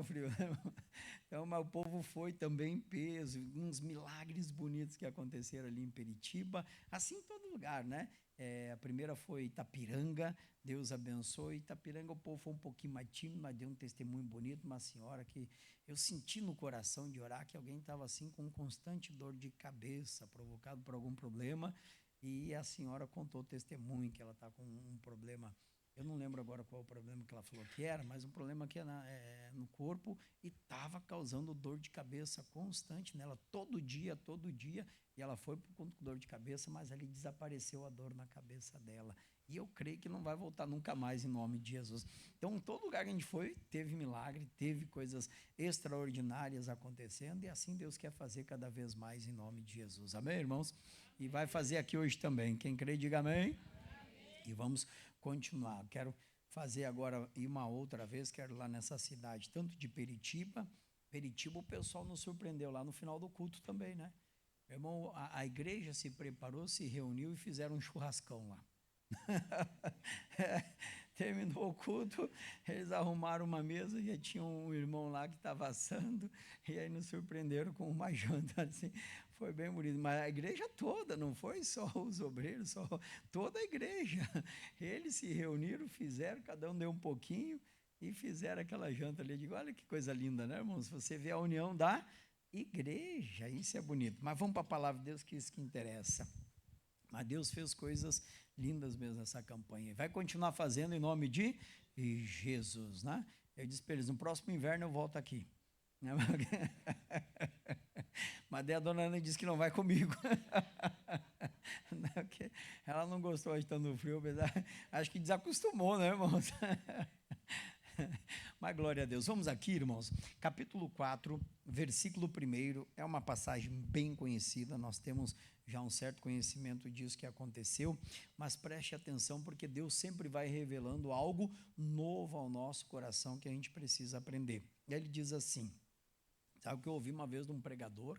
o frio, né? Então, mas o povo foi também em peso, uns milagres bonitos que aconteceram ali em Peritiba, assim em todo lugar, né? A primeira foi Itapiranga, Deus abençoe. Itapiranga, o povo foi um pouquinho mais tímido, mas deu um testemunho bonito, uma senhora que eu senti no coração de orar que alguém estava assim com constante dor de cabeça, provocado por algum problema, e a senhora contou o testemunho que ela está com um problema. Eu não lembro agora qual o problema que ela falou que era, mas um problema que é no corpo e estava causando dor de cabeça constante nela, todo dia, e ela foi com dor de cabeça, mas ali desapareceu a dor na cabeça dela. E eu creio que não vai voltar nunca mais em nome de Jesus. Então, em todo lugar que a gente foi, teve milagre, teve coisas extraordinárias acontecendo, e assim Deus quer fazer cada vez mais em nome de Jesus. Amém, irmãos? E vai fazer aqui hoje também. Quem crê, diga amém. E vamos continuar. Quero fazer agora e uma outra vez, quero ir lá nessa cidade, tanto de Peritiba. Peritiba, o pessoal nos surpreendeu lá no final do culto também, né? Meu irmão, a igreja se preparou, se reuniu e fizeram um churrascão lá. Terminou o culto, eles arrumaram uma mesa e já tinha um irmão lá que estava assando, e aí nos surpreenderam com uma janta assim. Foi bem bonito, mas a igreja toda, não foi só os obreiros, só toda a igreja. Eles se reuniram, fizeram, cada um deu um pouquinho e fizeram aquela janta ali. Eu digo, olha que coisa linda, né, irmãos? Você vê a união da igreja, isso é bonito. Mas vamos para a palavra de Deus, que isso que interessa. Mas Deus fez coisas lindas mesmo nessa campanha. Vai continuar fazendo em nome de Jesus, né? Eu disse para eles, no próximo inverno eu volto aqui. Mas daí a dona Ana disse que não vai comigo. Ela não gostou de estar no frio, acho que desacostumou, né, irmãos? Mas glória a Deus. Vamos aqui, irmãos. Capítulo 4, versículo 1, é uma passagem bem conhecida, nós temos já um certo conhecimento disso que aconteceu, mas preste atenção porque Deus sempre vai revelando algo novo ao nosso coração que a gente precisa aprender. Ele diz assim, sabe o que eu ouvi uma vez de um pregador,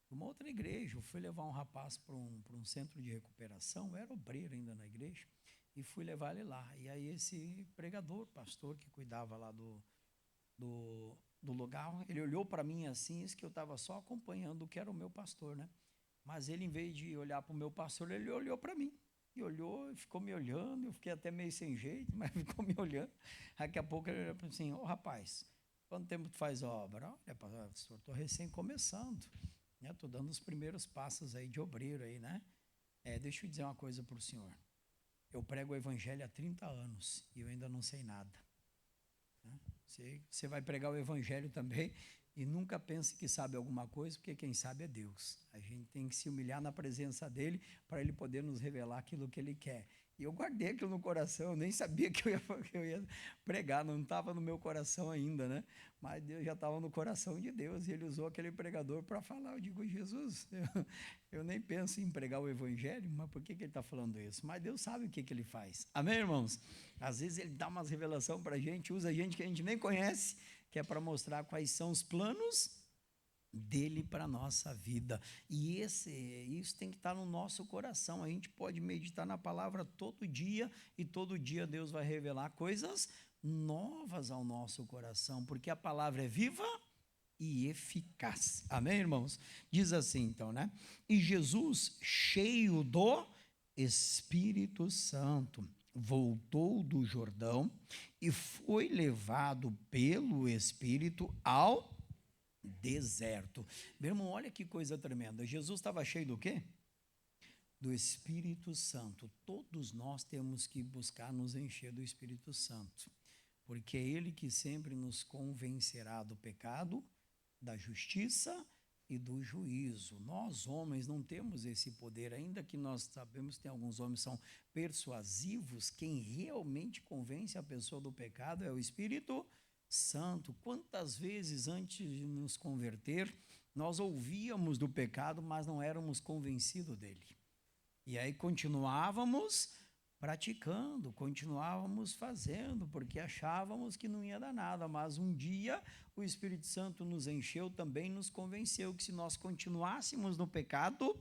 de uma outra igreja, eu fui levar um rapaz para um centro de recuperação, eu era obreiro ainda na igreja, e fui levar ele lá. E aí esse pregador, pastor que cuidava lá do lugar, ele olhou para mim assim, isso que eu estava só acompanhando o que era o meu pastor, né? Mas ele, em vez de olhar para o meu pastor, ele olhou para mim. E olhou, ficou me olhando, eu fiquei até meio sem jeito, mas ficou me olhando. Daqui a pouco ele olhou assim, ô rapaz, quanto tempo tu faz obra? Olha, pastor, estou recém começando, né? Estou dando os primeiros passos aí de obreiro aí, né? Deixa eu dizer uma coisa para o senhor. Eu prego o evangelho há 30 anos e eu ainda não sei nada. Né? Você vai pregar o evangelho também e nunca pense que sabe alguma coisa, porque quem sabe é Deus. A gente tem que se humilhar na presença dele para ele poder nos revelar aquilo que ele quer. E eu guardei aquilo no coração, eu nem sabia que eu ia pregar, não estava no meu coração ainda, né? Mas Deus já estava no coração de Deus e ele usou aquele pregador para falar. Eu digo, Jesus, eu nem penso em pregar o evangelho, mas por que ele está falando isso? Mas Deus sabe o que ele faz. Amém, irmãos? Às vezes ele dá umas revelações para a gente, usa gente que a gente nem conhece, que é para mostrar quais são os planos dele para a nossa vida. E isso tem que estar no nosso coração. A gente pode meditar na palavra todo dia, e todo dia Deus vai revelar coisas novas ao nosso coração, porque a palavra é viva e eficaz. Amém, irmãos? Diz assim, então, né? E Jesus, cheio do Espírito Santo, voltou do Jordão e foi levado pelo Espírito ao deserto. Meu irmão, olha que coisa tremenda. Jesus estava cheio do quê? Do Espírito Santo. Todos nós temos que buscar nos encher do Espírito Santo, porque é Ele que sempre nos convencerá do pecado, da justiça e do juízo. Nós, homens, não temos esse poder, ainda que nós sabemos que tem alguns homens que são persuasivos. Quem realmente convence a pessoa do pecado é o Espírito Santo. Quantas vezes antes de nos converter, nós ouvíamos do pecado, mas não éramos convencidos dele. E aí continuávamos praticando, continuávamos fazendo, porque achávamos que não ia dar nada, mas um dia o Espírito Santo nos encheu, também nos convenceu que se nós continuássemos no pecado,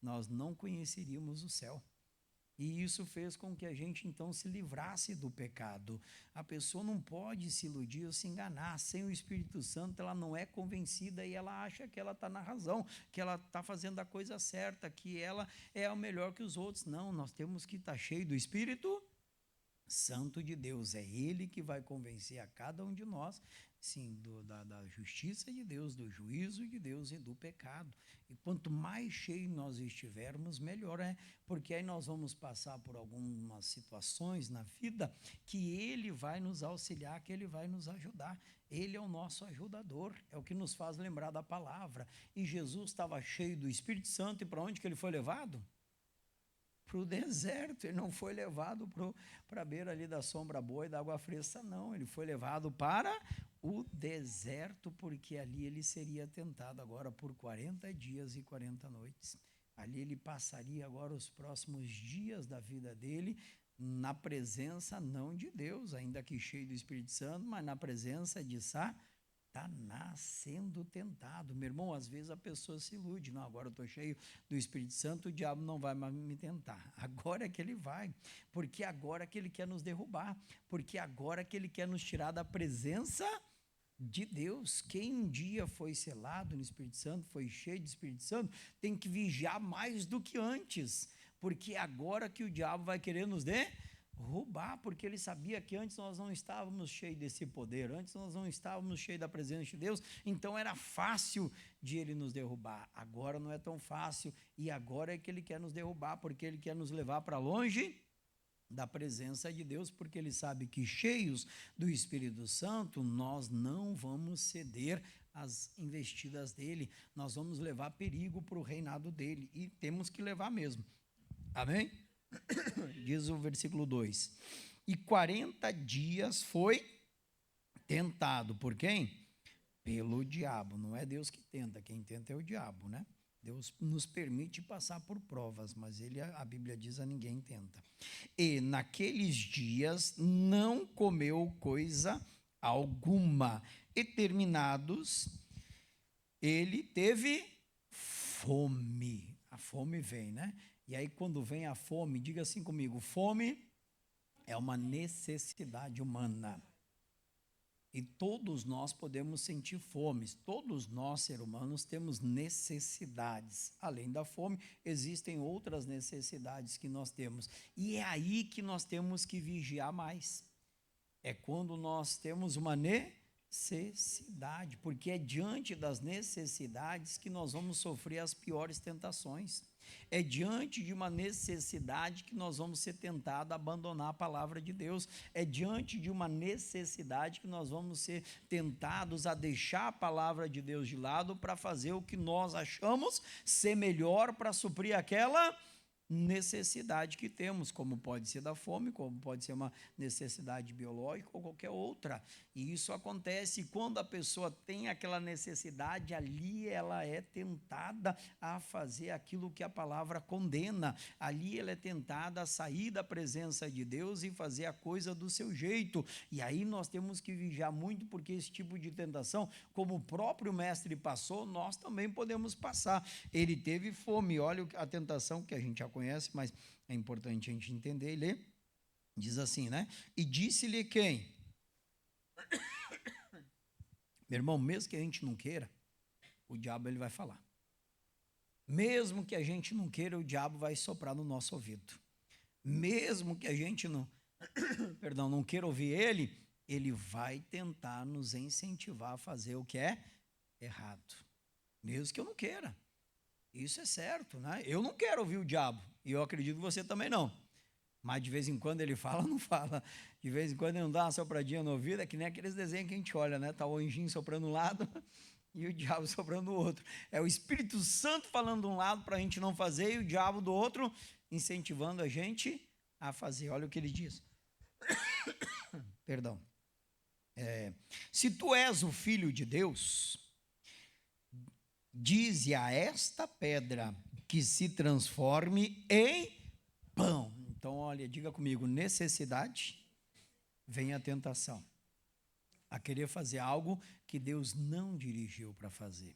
nós não conheceríamos o céu. E isso fez com que a gente então se livrasse do pecado. A pessoa não pode se iludir ou se enganar. Sem o Espírito Santo, ela não é convencida e ela acha que ela está na razão, que ela está fazendo a coisa certa, que ela é o melhor que os outros. Não, nós temos que estar cheio do Espírito Santo de Deus. É Ele que vai convencer a cada um de nós, sim, da justiça de Deus, do juízo de Deus e do pecado. E quanto mais cheio nós estivermos, melhor é, porque aí nós vamos passar por algumas situações na vida que Ele vai nos auxiliar, que Ele vai nos ajudar. Ele é o nosso ajudador, é o que nos faz lembrar da palavra. E Jesus estava cheio do Espírito Santo, e para onde que ele foi levado? Para o deserto. Ele não foi levado para a beira ali da sombra boa e da água fresca, não. Ele foi levado para o deserto, porque ali ele seria tentado agora por 40 dias e 40 noites. Ali ele passaria agora os próximos dias da vida dele na presença não de Deus, ainda que cheio do Espírito Santo, mas na presença de Satanás sendo tentado. Meu irmão, às vezes a pessoa se ilude. Não, agora eu estou cheio do Espírito Santo, o diabo não vai mais me tentar. Agora é que ele vai, porque agora é que ele quer nos derrubar, porque agora é que ele quer nos tirar da presença de Deus. Quem um dia foi selado no Espírito Santo, foi cheio de Espírito Santo, tem que vigiar mais do que antes, porque agora que o diabo vai querer nos derrubar, porque ele sabia que antes nós não estávamos cheios desse poder, antes nós não estávamos cheios da presença de Deus, então era fácil de ele nos derrubar. Agora não é tão fácil, e agora é que ele quer nos derrubar, porque ele quer nos levar para longe da presença de Deus, porque ele sabe que cheios do Espírito Santo, nós não vamos ceder às investidas dele, nós vamos levar perigo para o reinado dele, e temos que levar mesmo. Amém? Diz o versículo 2: e 40 dias foi tentado por quem? Pelo diabo. Não é Deus que tenta, quem tenta é o diabo, né? Deus nos permite passar por provas, mas a Bíblia diz, a ninguém tenta. E naqueles dias não comeu coisa alguma, e terminados, ele teve fome. A fome vem, né? E aí quando vem a fome, diga assim comigo, fome é uma necessidade humana. E todos nós podemos sentir fomes, todos nós, seres humanos, temos necessidades. Além da fome, existem outras necessidades que nós temos. E é aí que nós temos que vigiar mais. É quando nós temos uma necessidade, porque é diante das necessidades que nós vamos sofrer as piores tentações. É diante de uma necessidade que nós vamos ser tentados a abandonar a palavra de Deus. É diante de uma necessidade que nós vamos ser tentados a deixar a palavra de Deus de lado para fazer o que nós achamos ser melhor para suprir aquela necessidade que temos, como pode ser da fome, como pode ser uma necessidade biológica ou qualquer outra. E isso acontece quando a pessoa tem aquela necessidade, ali ela é tentada a fazer aquilo que a palavra condena. Ali ela é tentada a sair da presença de Deus e fazer a coisa do seu jeito. E aí nós temos que vigiar muito, porque esse tipo de tentação, como o próprio mestre passou, nós também podemos passar. Ele teve fome. Olha a tentação que a gente já conhece, mas é importante a gente entender e ler. Diz assim, né? E disse-lhe quem? Meu irmão, mesmo que a gente não queira, o diabo ele vai falar. Mesmo que a gente não queira, o diabo vai soprar no nosso ouvido. Mesmo que a gente não queira ouvir ele, ele vai tentar nos incentivar a fazer o que é errado. Mesmo que eu não queira. Isso é certo, né? Eu não quero ouvir o diabo, e eu acredito que você também não. Mas de vez em quando ele fala, não fala. De vez em quando ele não dá uma sopradinha no ouvido, é que nem aqueles desenhos que a gente olha, né? Está o anjinho soprando um lado e o diabo soprando o outro. É o Espírito Santo falando de um lado para a gente não fazer, e o diabo do outro incentivando a gente a fazer. Olha o que ele diz. Perdão. Se tu és o Filho de Deus, dize a esta pedra que se transforme em pão. Então, olha, diga comigo, necessidade, vem a tentação. A querer fazer algo que Deus não dirigiu para fazer.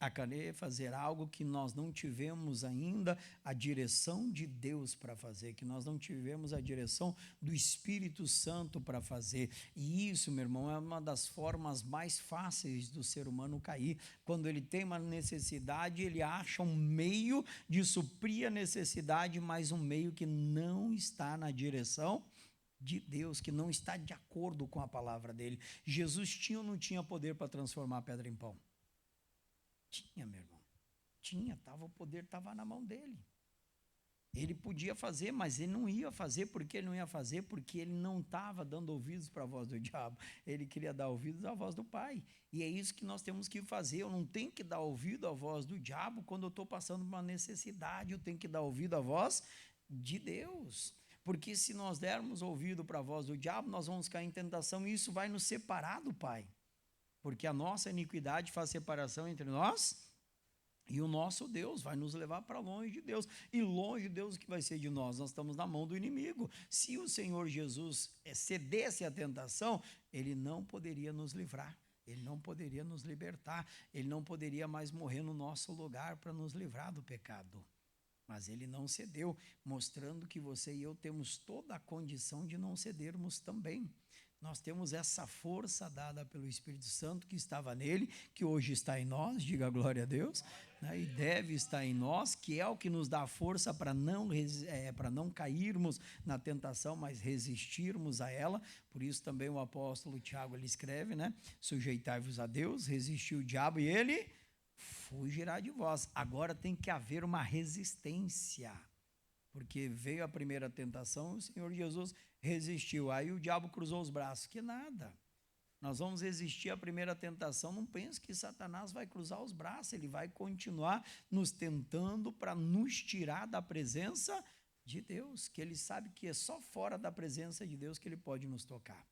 a querer fazer algo que nós não tivemos ainda a direção de Deus para fazer, que nós não tivemos a direção do Espírito Santo para fazer. E isso, meu irmão, é uma das formas mais fáceis do ser humano cair. Quando ele tem uma necessidade, ele acha um meio de suprir a necessidade, mas um meio que não está na direção de Deus, que não está de acordo com a palavra dele. Jesus tinha ou não tinha poder para transformar a pedra em pão? Tinha, meu irmão. Tinha, o poder estava na mão dele. Ele podia fazer, mas ele não ia fazer. Por que ele não ia fazer? Porque ele não estava dando ouvidos para a voz do diabo. Ele queria dar ouvidos à voz do Pai. E é isso que nós temos que fazer. Eu não tenho que dar ouvido à voz do diabo quando eu estou passando por uma necessidade. Eu tenho que dar ouvido à voz de Deus. Porque se nós dermos ouvido para a voz do diabo, nós vamos cair em tentação e isso vai nos separar do Pai. Porque a nossa iniquidade faz separação entre nós e o nosso Deus, vai nos levar para longe de Deus. E longe de Deus, o que vai ser de nós? Nós estamos na mão do inimigo. Se o Senhor Jesus cedesse à tentação, ele não poderia nos livrar. Ele não poderia nos libertar. Ele não poderia mais morrer no nosso lugar para nos livrar do pecado. Mas ele não cedeu, mostrando que você e eu temos toda a condição de não cedermos também. Nós temos essa força dada pelo Espírito Santo que estava nele, que hoje está em nós, diga glória a Deus, né? E deve estar em nós, que é o que nos dá força para não cairmos na tentação, mas resistirmos a ela. Por isso também o apóstolo Tiago ele escreve, né? Sujeitai-vos a Deus, resistiu o diabo e ele fugirá de vós. Agora tem que haver uma resistência. Porque veio a primeira tentação, o Senhor Jesus resistiu. Aí o diabo cruzou os braços. Que nada. Nós vamos resistir à primeira tentação. Não pense que Satanás vai cruzar os braços. Ele vai continuar nos tentando para nos tirar da presença de Deus. Que ele sabe que é só fora da presença de Deus que ele pode nos tocar.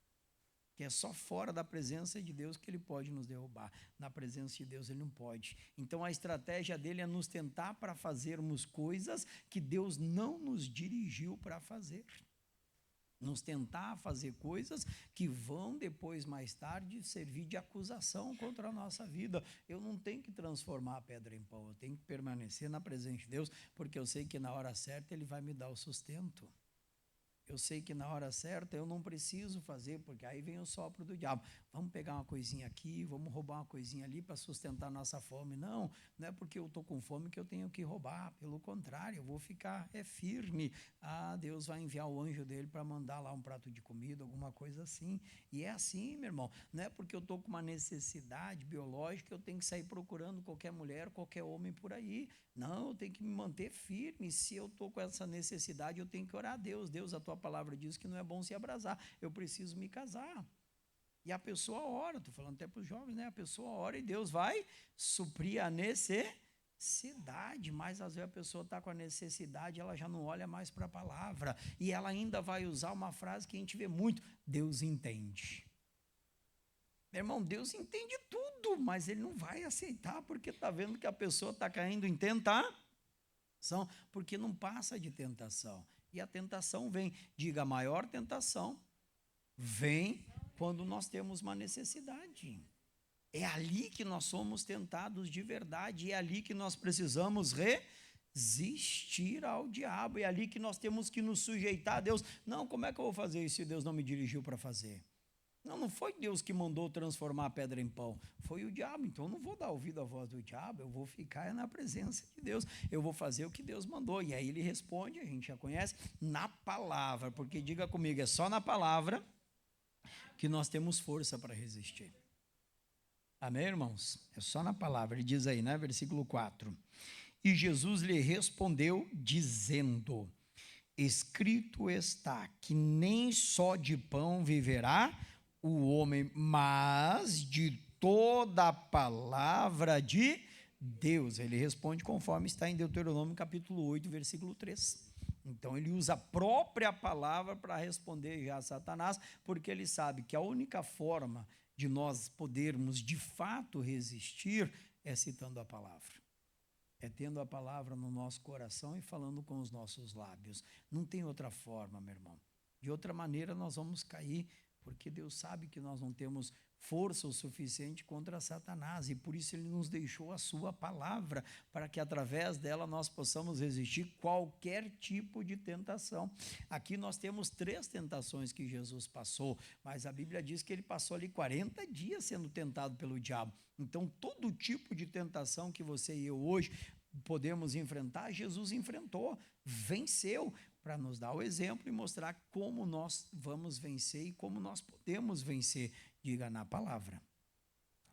Que é só fora da presença de Deus que ele pode nos derrubar. Na presença de Deus ele não pode. Então a estratégia dele é nos tentar para fazermos coisas que Deus não nos dirigiu para fazer. Nos tentar fazer coisas que vão depois, mais tarde, servir de acusação contra a nossa vida. Eu não tenho que transformar a pedra em pão, eu tenho que permanecer na presença de Deus, porque eu sei que na hora certa ele vai me dar o sustento. Eu sei que na hora certa eu não preciso fazer, porque aí vem o sopro do diabo. Vamos pegar uma coisinha aqui, vamos roubar uma coisinha ali para sustentar nossa fome. Não, não é porque eu estou com fome que eu tenho que roubar. Pelo contrário, eu vou ficar firme. Deus vai enviar o anjo dele para mandar lá um prato de comida, alguma coisa assim. E é assim, meu irmão. Não é porque eu estou com uma necessidade biológica que eu tenho que sair procurando qualquer mulher, qualquer homem por aí. Não, eu tenho que me manter firme. Se eu estou com essa necessidade, eu tenho que orar a Deus. Deus, a tua palavra diz que não é bom se abrasar. Eu preciso me casar. E a pessoa ora, estou falando até para os jovens, né? A pessoa ora e Deus vai suprir a necessidade. Mas às vezes a pessoa está com a necessidade, ela já não olha mais para a palavra. E ela ainda vai usar uma frase que a gente vê muito: Deus entende. Meu irmão, Deus entende tudo, mas ele não vai aceitar porque está vendo que a pessoa está caindo em tentação, porque não passa de tentação. E a tentação vem, diga, a maior tentação vem quando nós temos uma necessidade. É ali que nós somos tentados de verdade, é ali que nós precisamos resistir ao diabo, é ali que nós temos que nos sujeitar a Deus. Não, como é que eu vou fazer isso se Deus não me dirigiu para fazer? Não foi Deus que mandou transformar a pedra em pão, foi o diabo. Então eu não vou dar ouvido à voz do diabo, eu vou ficar na presença de Deus, eu vou fazer o que Deus mandou. E aí ele responde, a gente já conhece, na palavra, porque diga comigo, é só na palavra que nós temos força para resistir. Amém, irmãos? É só na palavra. Ele diz aí, né, versículo 4. E Jesus lhe respondeu dizendo: escrito está que nem só de pão viverá o homem, mas de toda a palavra de Deus. Ele responde conforme está em Deuteronômio capítulo 8, versículo 3. Então ele usa a própria palavra para responder já a Satanás, porque ele sabe que a única forma de nós podermos de fato resistir é citando a palavra. É tendo a palavra no nosso coração e falando com os nossos lábios. Não tem outra forma, meu irmão. De outra maneira nós vamos cair, porque Deus sabe que nós não temos força o suficiente contra Satanás, e por isso ele nos deixou a sua palavra, para que através dela nós possamos resistir qualquer tipo de tentação. Aqui nós temos 3 tentações que Jesus passou, mas a Bíblia diz que ele passou ali 40 dias sendo tentado pelo diabo. Então todo tipo de tentação que você e eu hoje podemos enfrentar, Jesus enfrentou, venceu, para nos dar o exemplo e mostrar como nós vamos vencer e como nós podemos vencer. Diga, na palavra.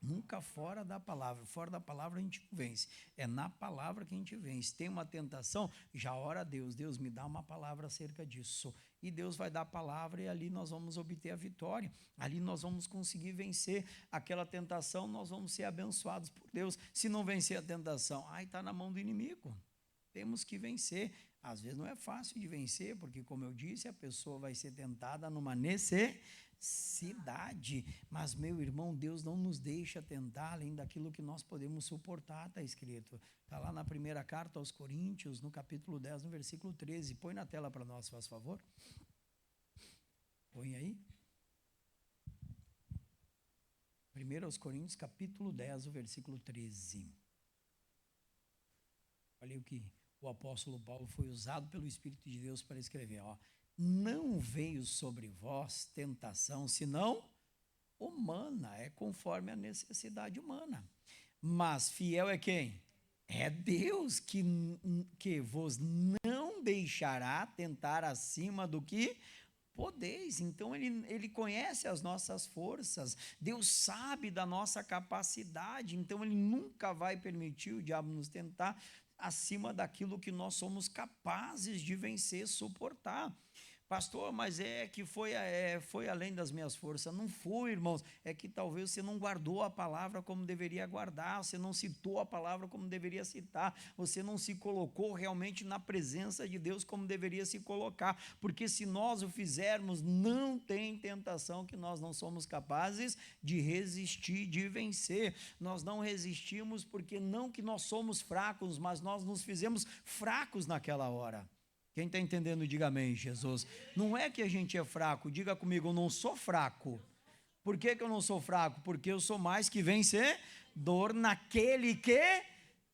Nunca fora da palavra. Fora da palavra a gente não vence. É na palavra que a gente vence. Tem uma tentação, já ora a Deus. Deus, me dá uma palavra acerca disso. E Deus vai dar a palavra e ali nós vamos obter a vitória. Ali nós vamos conseguir vencer aquela tentação, nós vamos ser abençoados por Deus. Se não vencer a tentação, está na mão do inimigo. Temos que vencer. Às vezes não é fácil de vencer, porque, como eu disse, a pessoa vai ser tentada numa necessidade. Mas, meu irmão, Deus não nos deixa tentar além daquilo que nós podemos suportar, está escrito. Está lá na primeira carta aos Coríntios, no capítulo 10, no versículo 13. Põe na tela para nós, faz favor. Põe aí. 1 aos Coríntios, capítulo 10, o versículo 13. Olha o que o apóstolo Paulo foi usado pelo Espírito de Deus para escrever, não veio sobre vós tentação, senão humana, é conforme a necessidade humana. Mas fiel é quem? É Deus que vos não deixará tentar acima do que podeis. Então ele conhece as nossas forças, Deus sabe da nossa capacidade, então ele nunca vai permitir o diabo nos tentar acima daquilo que nós somos capazes de vencer, suportar. Pastor, mas foi além das minhas forças. Não foi, irmãos, é que talvez você não guardou a palavra como deveria guardar, você não citou a palavra como deveria citar, você não se colocou realmente na presença de Deus como deveria se colocar, porque se nós o fizermos, não tem tentação que nós não somos capazes de resistir, de vencer. Nós não resistimos porque não que nós somos fracos, mas nós nos fizemos fracos naquela hora. Quem está entendendo, diga amém, Jesus. Não é que a gente é fraco, diga comigo, eu não sou fraco. Por que eu não sou fraco? Porque eu sou mais que vencedor naquele que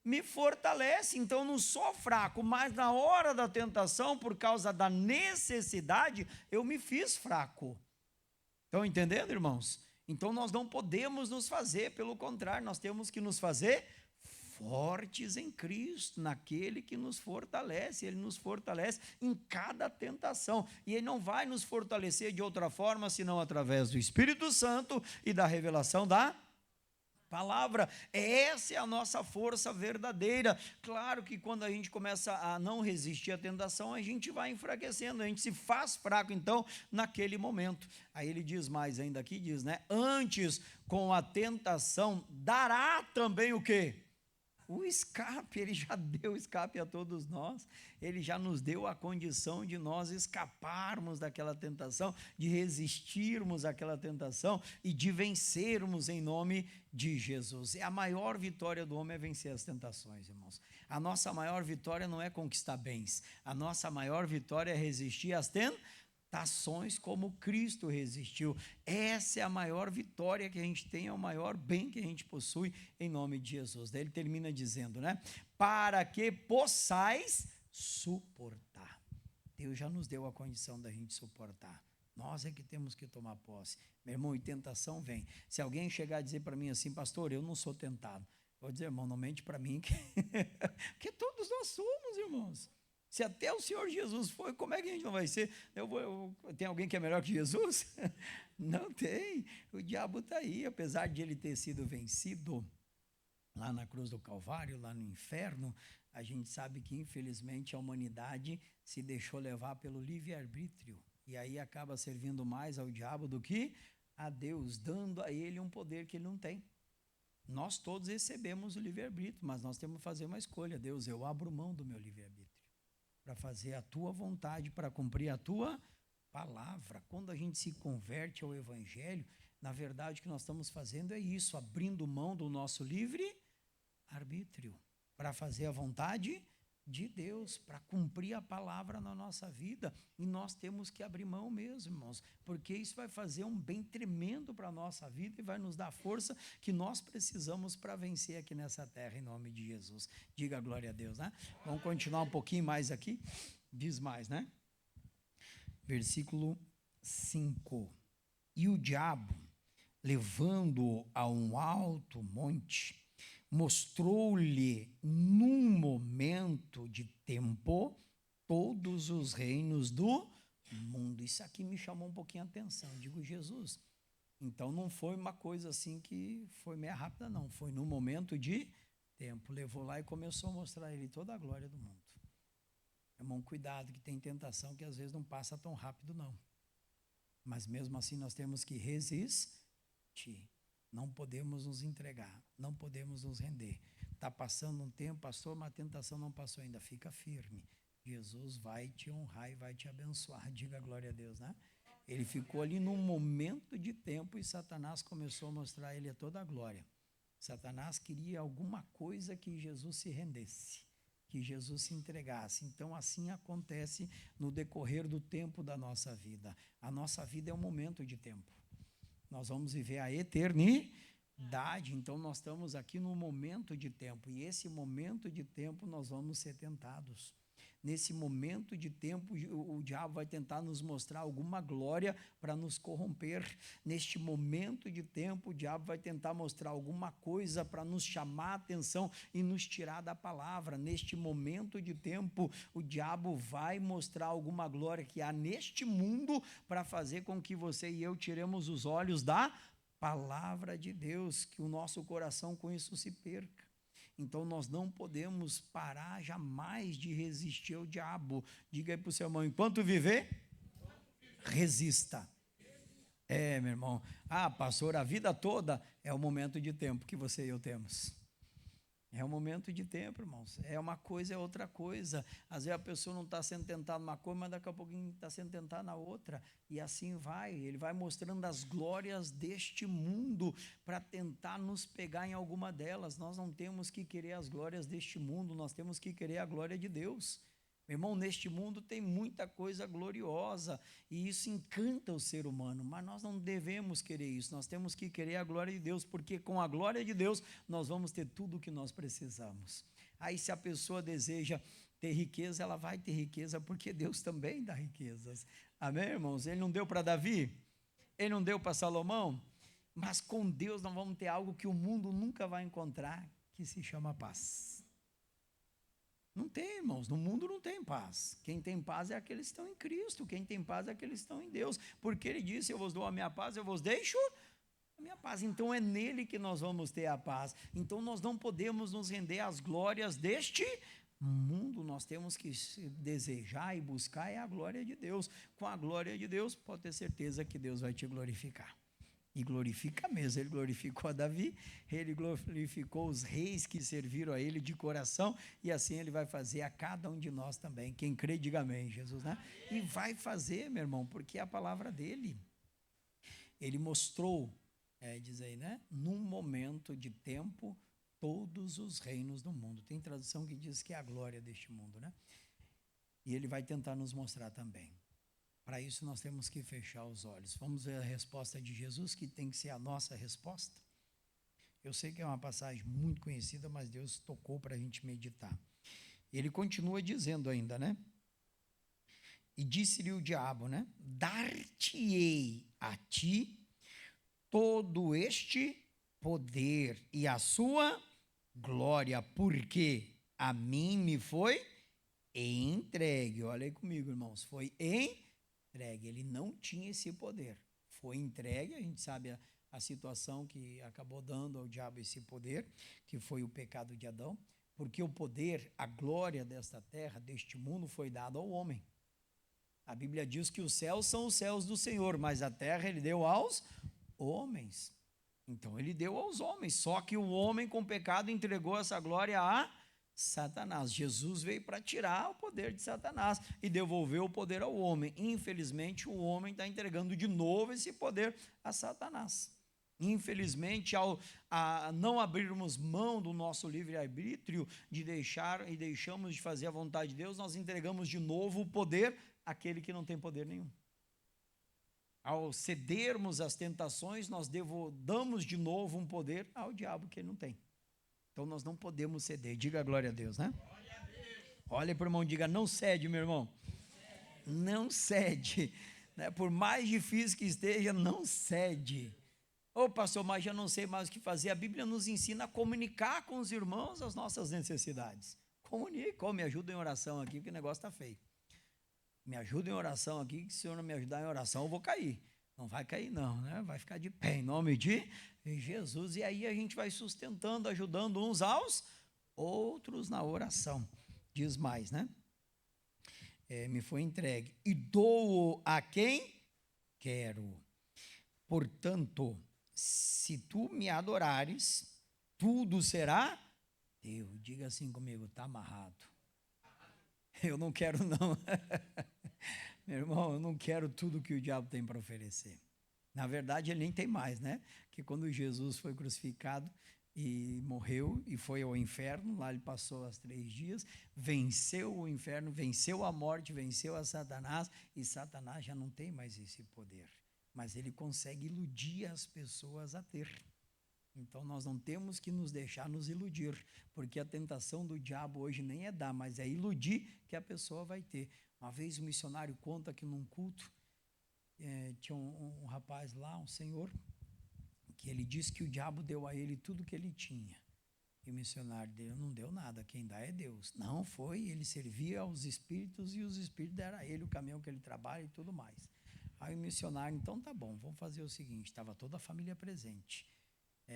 me fortalece. Então eu não sou fraco, mas na hora da tentação, por causa da necessidade, eu me fiz fraco. Estão entendendo, irmãos? Então nós não podemos nos fazer, pelo contrário, nós temos que nos fazer fortes em Cristo, naquele que nos fortalece. Ele nos fortalece em cada tentação, e Ele não vai nos fortalecer de outra forma, senão através do Espírito Santo e da revelação da palavra. Essa é a nossa força verdadeira. Claro que quando a gente começa a não resistir à tentação, a gente vai enfraquecendo, a gente se faz fraco, então, naquele momento. Aí ele diz mais ainda aqui, diz, antes, com a tentação, dará também o quê? O escape. Ele já deu escape a todos nós, ele já nos deu a condição de nós escaparmos daquela tentação, de resistirmos àquela tentação e de vencermos em nome de Jesus. A maior vitória do homem é vencer as tentações, irmãos. A nossa maior vitória não é conquistar bens, a nossa maior vitória é resistir às tentações como Cristo resistiu. Essa é a maior vitória que a gente tem, é o maior bem que a gente possui em nome de Jesus. Daí ele termina dizendo, para que possais suportar. Deus já nos deu a condição da gente suportar. Nós é que temos que tomar posse. Meu irmão, e tentação vem. Se alguém chegar a dizer para mim assim, pastor, eu não sou tentado, vou dizer, irmão, não mente para mim, que todos nós somos, irmãos. Se até o Senhor Jesus foi, como é que a gente não vai ser? Tem alguém que é melhor que Jesus? Não tem. O diabo está aí, apesar de ele ter sido vencido lá na cruz do Calvário, lá no inferno, a gente sabe que, infelizmente, a humanidade se deixou levar pelo livre-arbítrio, e aí acaba servindo mais ao diabo do que a Deus, dando a ele um poder que ele não tem. Nós todos recebemos o livre-arbítrio, mas nós temos que fazer uma escolha. Deus, eu abro mão do meu livre-arbítrio para fazer a tua vontade, para cumprir a tua palavra. Quando a gente se converte ao Evangelho, na verdade o que nós estamos fazendo é isso, abrindo mão do nosso livre-arbítrio, para fazer a vontade de Deus, para cumprir a palavra na nossa vida, e nós temos que abrir mão mesmo, irmãos, porque isso vai fazer um bem tremendo para a nossa vida e vai nos dar a força que nós precisamos para vencer aqui nessa terra, em nome de Jesus. Diga glória a Deus, né? Vamos continuar um pouquinho mais aqui, diz mais, né? Versículo 5: e o diabo, levando-o a um alto monte, mostrou-lhe num momento de tempo todos os reinos do mundo. Isso aqui me chamou um pouquinho a atenção. Digo, Jesus, então não foi uma coisa assim que foi meia rápida, não. Foi num momento de tempo. Levou lá e começou a mostrar a ele toda a glória do mundo. Irmão, cuidado, que tem tentação que às vezes não passa tão rápido, não. Mas mesmo assim nós temos que resistir. Não podemos nos entregar, não podemos nos render. Está passando um tempo, pastor, mas a tentação não passou ainda. Fica firme. Jesus vai te honrar e vai te abençoar. Diga glória a Deus, né? Ele ficou ali num momento de tempo e Satanás começou a mostrar a ele toda a glória. Satanás queria alguma coisa que Jesus se rendesse, que Jesus se entregasse. Então assim acontece no decorrer do tempo da nossa vida. A nossa vida é um momento de tempo. Nós vamos viver a eternidade, então nós estamos aqui num momento de tempo, e esse momento de tempo nós vamos ser tentados. Nesse momento de tempo, o diabo vai tentar nos mostrar alguma glória para nos corromper. Neste momento de tempo, o diabo vai tentar mostrar alguma coisa para nos chamar a atenção e nos tirar da palavra. Neste momento de tempo, o diabo vai mostrar alguma glória que há neste mundo para fazer com que você e eu tiremos os olhos da palavra de Deus, que o nosso coração com isso se perca. Então nós não podemos parar jamais de resistir ao diabo. Diga aí para o seu irmão, enquanto viver, resista. Meu irmão. Pastor, a vida toda é o momento de tempo que você e eu temos. É um momento de tempo, irmãos. É uma coisa, é outra coisa. Às vezes a pessoa não está sendo tentada numa coisa, mas daqui a pouquinho está sendo tentada na outra. E assim vai. Ele vai mostrando as glórias deste mundo para tentar nos pegar em alguma delas. Nós não temos que querer as glórias deste mundo, nós temos que querer a glória de Deus. Meu irmão, neste mundo tem muita coisa gloriosa e isso encanta o ser humano, mas nós não devemos querer isso, nós temos que querer a glória de Deus, porque com a glória de Deus nós vamos ter tudo o que nós precisamos. Aí se a pessoa deseja ter riqueza, ela vai ter riqueza, porque Deus também dá riquezas. Amém, irmãos? Ele não deu para Davi? Ele não deu para Salomão? Mas com Deus nós vamos ter algo que o mundo nunca vai encontrar, que se chama paz. Não tem, irmãos, no mundo não tem paz. Quem tem paz é aqueles que estão em Cristo, quem tem paz é aqueles que estão em Deus, porque ele disse, eu vos dou a minha paz, eu vos deixo a minha paz. Então é nele que nós vamos ter a paz. Então nós não podemos nos render às glórias deste mundo, nós temos que desejar e buscar é a glória de Deus. Com a glória de Deus, pode ter certeza que Deus vai te glorificar. E glorifica mesmo, ele glorificou a Davi, ele glorificou os reis que serviram a ele de coração, e assim ele vai fazer a cada um de nós também. Quem crê, diga amém, Jesus, né? E vai fazer, meu irmão, porque é a palavra dele. Ele mostrou, diz aí, né? Num momento de tempo, todos os reinos do mundo. Tem tradução que diz que é a glória deste mundo, né? E ele vai tentar nos mostrar também. Para isso nós temos que fechar os olhos. Vamos ver a resposta de Jesus, que tem que ser a nossa resposta. Eu sei que é uma passagem muito conhecida, mas Deus tocou para a gente meditar. Ele continua dizendo ainda, né? E disse-lhe o diabo, né? Dar-te-ei a ti todo este poder e a sua glória, porque a mim me foi entregue. Olha aí comigo, irmãos. Foi entregue. Ele não tinha esse poder. Foi entregue, a gente sabe a situação que acabou dando ao diabo esse poder, que foi o pecado de Adão, porque o poder, a glória desta terra, deste mundo, foi dado ao homem. A Bíblia diz que os céus são os céus do Senhor, mas a terra ele deu aos homens. Então ele deu aos homens, só que o homem com pecado entregou essa glória a Satanás. Jesus veio para tirar o poder de Satanás e devolver o poder ao homem. Infelizmente, o homem está entregando de novo esse poder a Satanás. Infelizmente, a não abrirmos mão do nosso livre-arbítrio, deixamos de fazer a vontade de Deus, nós entregamos de novo o poder àquele que não tem poder nenhum. Ao cedermos às tentações, nós damos de novo um poder ao diabo que ele não tem. Então nós não podemos ceder. Diga glória a Deus, né? Olha para o irmão, diga, não cede, meu irmão. Não cede. Né? Por mais difícil que esteja, não cede. Ô pastor, mas já não sei mais o que fazer. A Bíblia nos ensina a comunicar com os irmãos as nossas necessidades. Comunique, me ajuda em oração aqui, porque o negócio está feio. Me ajuda em oração aqui, que se o Senhor não me ajudar em oração, eu vou cair. Não vai cair não, né? Vai ficar de pé, em nome de Jesus. E aí a gente vai sustentando, ajudando uns aos outros na oração. Diz mais, né? Me foi entregue. E dou a quem quero. Portanto, se tu me adorares, tudo será teu. Diga assim comigo, está amarrado. Eu não quero não. Meu irmão, eu não quero tudo que o diabo tem para oferecer. Na verdade, ele nem tem mais, né? Que quando Jesus foi crucificado e morreu e foi ao inferno, lá ele passou os 3 dias, venceu o inferno, venceu a morte, venceu a Satanás, e Satanás já não tem mais esse poder. Mas ele consegue iludir as pessoas a ter. Então nós não temos que nos deixar nos iludir, porque a tentação do diabo hoje nem é dar, mas é iludir que a pessoa vai ter. Uma vez um missionário conta que num culto, tinha um rapaz lá, um senhor, que ele disse que o diabo deu a ele tudo que ele tinha. E o missionário dele não deu nada, quem dá é Deus. Não foi, ele servia aos espíritos e os espíritos deram a ele o caminhão que ele trabalha e tudo mais. Aí o missionário, então tá bom, vamos fazer o seguinte, estava toda a família presente.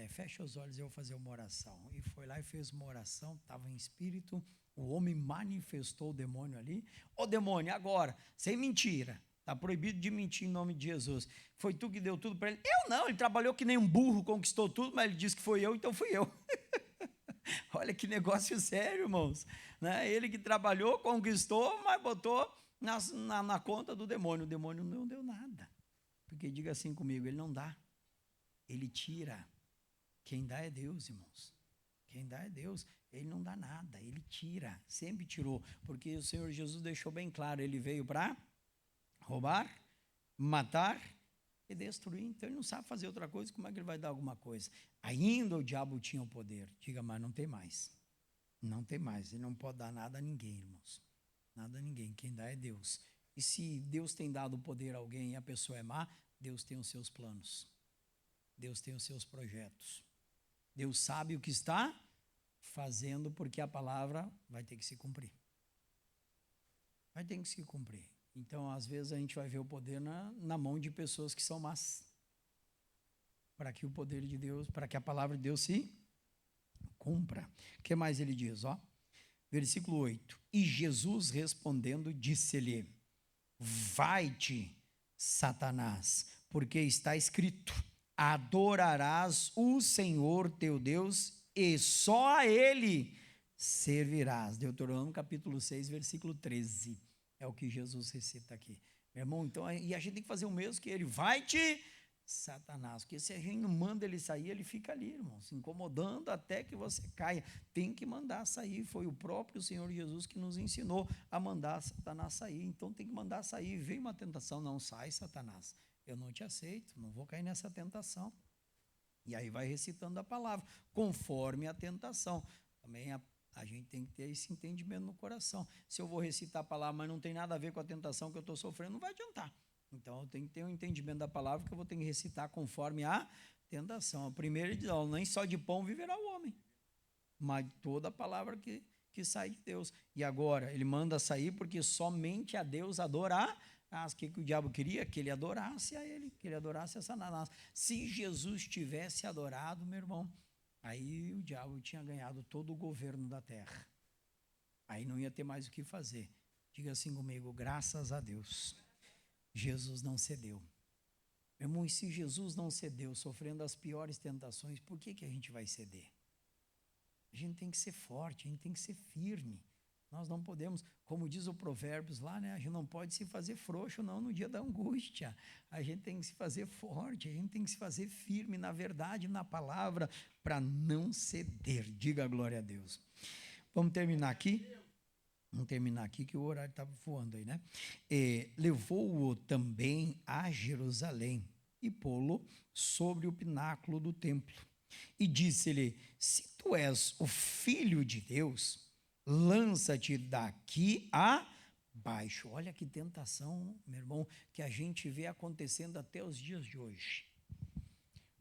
Fecha os olhos, eu vou fazer uma oração. E foi lá e fez uma oração, estava em espírito, o homem manifestou o demônio ali. Ô demônio, agora, sem mentira, está proibido de mentir em nome de Jesus. Foi tu que deu tudo para ele? Eu não, ele trabalhou que nem um burro, conquistou tudo, mas ele disse que foi eu, então fui eu. Olha que negócio sério, irmãos. Né? Ele que trabalhou, conquistou, mas botou na conta do demônio. O demônio não deu nada. Porque diga assim comigo, ele não dá, ele tira. Quem dá é Deus, irmãos. Quem dá é Deus. Ele não dá nada, ele tira, sempre tirou. Porque o Senhor Jesus deixou bem claro, ele veio para roubar, matar e destruir. Então ele não sabe fazer outra coisa, como é que ele vai dar alguma coisa? Ainda o diabo tinha o poder. Diga, mas não tem mais. Não tem mais, ele não pode dar nada a ninguém, irmãos. Nada a ninguém, quem dá é Deus. E se Deus tem dado o poder a alguém e a pessoa é má, Deus tem os seus planos. Deus tem os seus projetos. Deus sabe o que está fazendo, porque a palavra vai ter que se cumprir. Vai ter que se cumprir. Então, às vezes, a gente vai ver o poder na mão de pessoas que são más. Para que o poder de Deus, para que a palavra de Deus se cumpra. O que mais ele diz? Versículo 8. E Jesus respondendo, disse-lhe: vai-te, Satanás, porque está escrito: adorarás o Senhor teu Deus e só a Ele servirás. Deuteronômio capítulo 6, versículo 13. É o que Jesus recita aqui. Meu irmão, então, e a gente tem que fazer o mesmo que ele. Vai-te, Satanás. Porque se a gente não manda ele sair, ele fica ali, irmão, se incomodando até que você caia. Tem que mandar sair. Foi o próprio Senhor Jesus que nos ensinou a mandar Satanás sair. Então tem que mandar sair. Vem uma tentação, não sai, Satanás. Eu não te aceito, não vou cair nessa tentação. E aí vai recitando a palavra, conforme a tentação. Também a gente tem que ter esse entendimento no coração. Se eu vou recitar a palavra, mas não tem nada a ver com a tentação que eu estou sofrendo, não vai adiantar. Então eu tenho que ter um entendimento da palavra que eu vou ter que recitar conforme a tentação. A primeira ele diz, nem só de pão viverá o homem, mas toda a palavra que sai de Deus. E agora, ele manda sair porque somente a Deus adorar. O que o diabo queria? Que ele adorasse a ele, que ele adorasse a Satanás. Se Jesus tivesse adorado, meu irmão, aí o diabo tinha ganhado todo o governo da terra. Aí não ia ter mais o que fazer. Diga assim comigo, graças a Deus, Jesus não cedeu. Meu irmão, e se Jesus não cedeu, sofrendo as piores tentações, por que a gente vai ceder? A gente tem que ser forte, a gente tem que ser firme. Nós não podemos, como diz o Provérbios lá, né? A gente não pode se fazer frouxo, não, no dia da angústia. A gente tem que se fazer forte, a gente tem que se fazer firme na verdade, na palavra, para não ceder. Diga a glória a Deus. Vamos terminar aqui? Vamos terminar aqui, que o horário estava voando aí, né? Levou-o também a Jerusalém e pô-lo sobre o pináculo do templo. E disse-lhe: se tu és o Filho de Deus, lança-te daqui abaixo. Olha que tentação, meu irmão, que a gente vê acontecendo até os dias de hoje.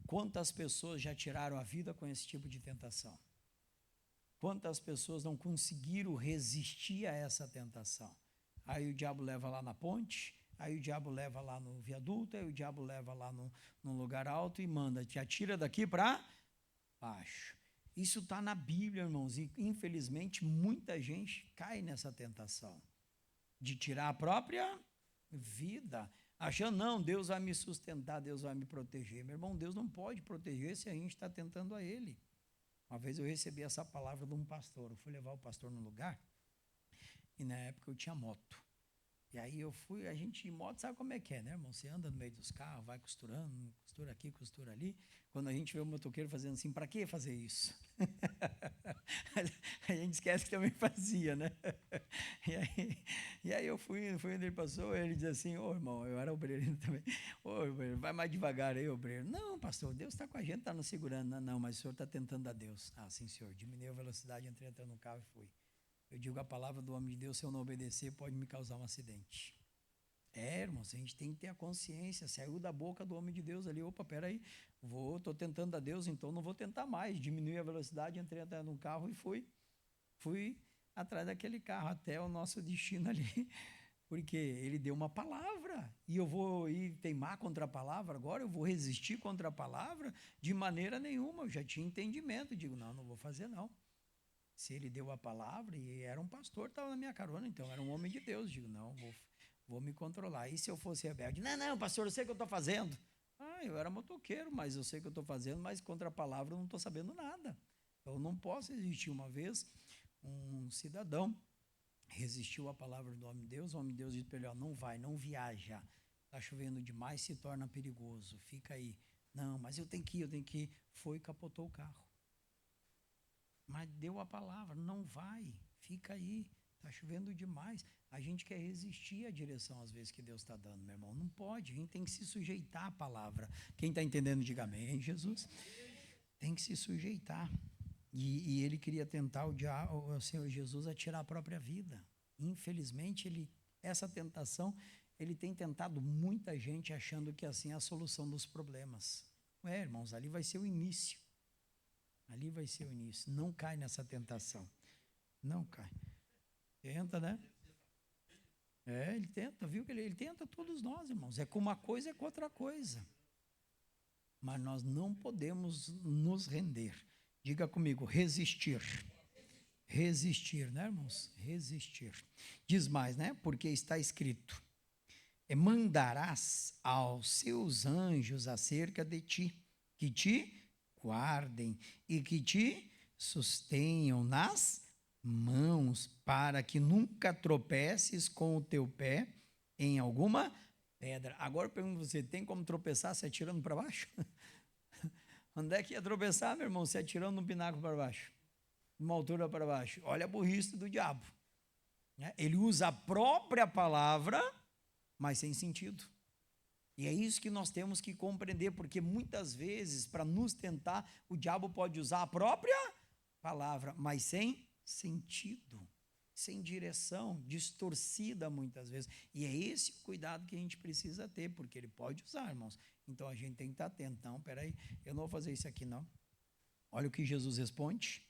Quantas pessoas já tiraram a vida com esse tipo de tentação? Quantas pessoas não conseguiram resistir a essa tentação? Aí o diabo leva lá na ponte, aí o diabo leva lá no viaduto, aí o diabo leva lá num lugar alto e manda, te atira daqui para baixo. Isso está na Bíblia, irmãos, e infelizmente muita gente cai nessa tentação de tirar a própria vida, achando, não, Deus vai me sustentar, Deus vai me proteger. Meu irmão, Deus não pode proteger se a gente está tentando a Ele. Uma vez eu recebi essa palavra de um pastor, eu fui levar o pastor num lugar, e na época eu tinha moto. E aí a gente de moto, sabe como é que é, né, irmão? Você anda no meio dos carros, vai costurando, costura aqui, costura ali. Quando a gente vê o motoqueiro fazendo assim, para que fazer isso? A gente esquece que também fazia, né? E aí eu fui onde ele passou, ele disse assim, ô irmão, eu era obreiro também, ô obreiro, vai mais devagar aí, obreiro. Não, pastor, Deus está com a gente, está nos segurando. Não, mas o senhor está tentando a Deus. Ah, sim, senhor, diminuiu a velocidade, entrei no carro e fui. Eu digo, a palavra do homem de Deus, se eu não obedecer, pode me causar um acidente. Irmãos, a gente tem que ter a consciência, saiu da boca do homem de Deus ali, opa, peraí, estou tentando a Deus, então não vou tentar mais, diminui a velocidade, entrei até num carro e fui atrás daquele carro, até o nosso destino ali, porque ele deu uma palavra, e eu vou ir teimar contra a palavra agora, eu vou resistir contra a palavra, de maneira nenhuma, eu já tinha entendimento, digo, não vou fazer não. Se ele deu a palavra, e era um pastor, estava na minha carona, então era um homem de Deus, digo, não, vou me controlar. E se eu fosse rebelde? Não, pastor, eu sei o que eu estou fazendo. Eu era motoqueiro, mas eu sei o que eu estou fazendo, mas contra a palavra eu não estou sabendo nada. Eu não posso resistir. Uma vez, um cidadão resistiu à palavra do homem de Deus, o homem de Deus disse para ele, não vai, não viaja, está chovendo demais, se torna perigoso, fica aí. Não, mas eu tenho que ir. Foi e capotou o carro. Mas deu a palavra, não vai, fica aí, está chovendo demais. A gente quer resistir à direção, às vezes, que Deus está dando, meu irmão. Não pode, a gente tem que se sujeitar à palavra. Quem está entendendo, diga amém, Jesus. Tem que se sujeitar. E ele queria tentar o Senhor Jesus a tirar a própria vida. Infelizmente, essa tentação, ele tem tentado muita gente achando que assim é a solução dos problemas. Irmãos, ali vai ser o início. Ali vai ser o início. Não cai nessa tentação. Não cai. Tenta, né? Ele tenta, viu? Ele tenta todos nós, irmãos. É com uma coisa, é com outra coisa. Mas nós não podemos nos render. Diga comigo, resistir. Resistir, né, irmãos? Resistir. Diz mais, né? Porque está escrito: mandarás aos seus anjos acerca de ti, que te guardem e que te sustenham nas mãos, para que nunca tropeces com o teu pé em alguma pedra. Agora eu pergunto a você, tem como tropeçar se atirando para baixo? Onde é que ia tropeçar, meu irmão, se atirando num pináculo para baixo? Uma altura para baixo? Olha a burrice do diabo. Ele usa a própria palavra, mas sem sentido. E é isso que nós temos que compreender, porque muitas vezes, para nos tentar, o diabo pode usar a própria palavra, mas sem sentido, sem direção, distorcida muitas vezes. E é esse o cuidado que a gente precisa ter, porque ele pode usar, irmãos. Então a gente tem que estar atento. Não, peraí, eu não vou fazer isso aqui, não. Olha o que Jesus responde.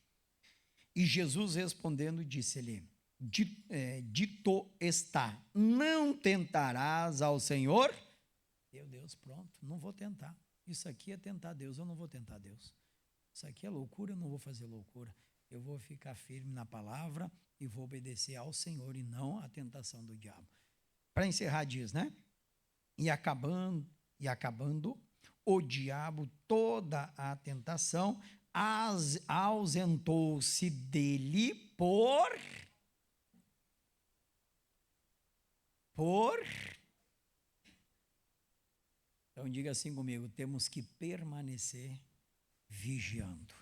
E Jesus respondendo, disse-lhe: dito está, não tentarás ao Senhor. Meu Deus, pronto, não vou tentar. Isso aqui é tentar Deus, eu não vou tentar Deus. Isso aqui é loucura, eu não vou fazer loucura. Eu vou ficar firme na palavra e vou obedecer ao Senhor e não à tentação do diabo. Para encerrar, diz, né? E acabando, o diabo, toda a tentação, ausentou-se dele por por... Então diga assim comigo, temos que permanecer vigiando.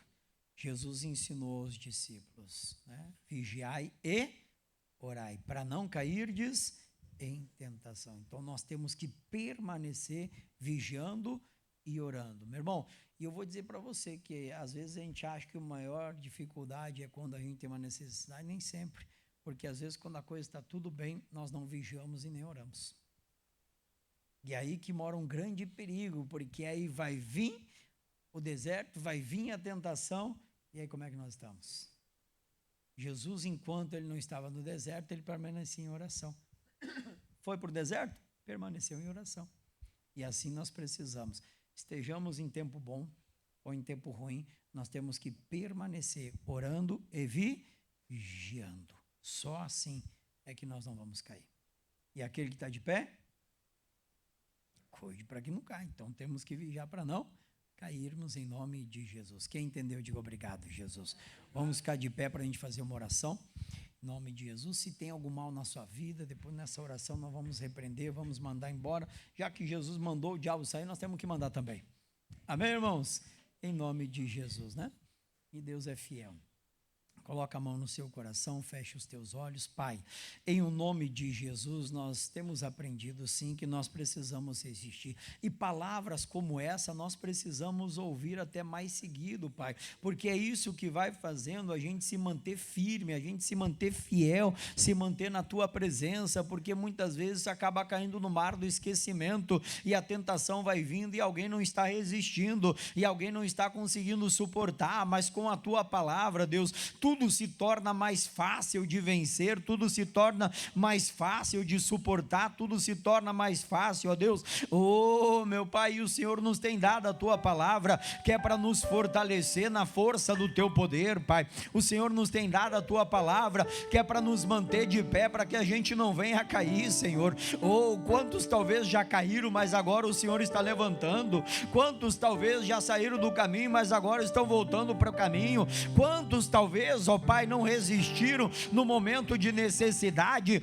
Jesus ensinou aos discípulos, né? Vigiai e orai, para não cairdes em tentação. Então nós temos que permanecer vigiando e orando. Meu irmão, e eu vou dizer para você que às vezes a gente acha que a maior dificuldade é quando a gente tem uma necessidade, nem sempre, porque às vezes quando a coisa está tudo bem, nós não vigiamos e nem oramos. E aí que mora um grande perigo, porque aí vai vir o deserto, vai vir a tentação, e aí como é que nós estamos? Jesus, enquanto ele não estava no deserto, ele permanecia em oração. Foi para o deserto? Permaneceu em oração. E assim nós precisamos. Estejamos em tempo bom ou em tempo ruim, nós temos que permanecer orando e vigiando. Só assim é que nós não vamos cair. E aquele que está de pé, cuide para que não caia. Então temos que vigiar para não cairmos em nome de Jesus. Quem entendeu, diga obrigado, Jesus. Vamos ficar de pé para a gente fazer uma oração. Em nome de Jesus, se tem algum mal na sua vida, depois nessa oração nós vamos repreender, vamos mandar embora. Já que Jesus mandou o diabo sair, nós temos que mandar também. Amém, irmãos? Em nome de Jesus, né? E Deus é fiel. Coloca a mão no seu coração, feche os teus olhos. Pai, em o nome de Jesus, nós temos aprendido sim que nós precisamos resistir. E palavras como essa nós precisamos ouvir até mais seguido, Pai. Porque é isso que vai fazendo a gente se manter firme, a gente se manter fiel, se manter na tua presença, porque muitas vezes acaba caindo no mar do esquecimento e a tentação vai vindo e alguém não está resistindo e alguém não está conseguindo suportar, mas com a tua palavra, Deus, tudo se torna mais fácil de vencer, tudo se torna mais fácil de suportar, tudo se torna mais fácil, ó Deus. Oh, meu Pai, o Senhor nos tem dado a tua palavra, que é para nos fortalecer na força do teu poder, Pai. O Senhor nos tem dado a tua palavra, que é para nos manter de pé, para que a gente não venha a cair, Senhor. Oh, quantos talvez já caíram, mas agora o Senhor está levantando. Quantos talvez já saíram do caminho, mas agora estão voltando para o caminho. Quantos talvez, ó Pai, não resistiram no momento de necessidade,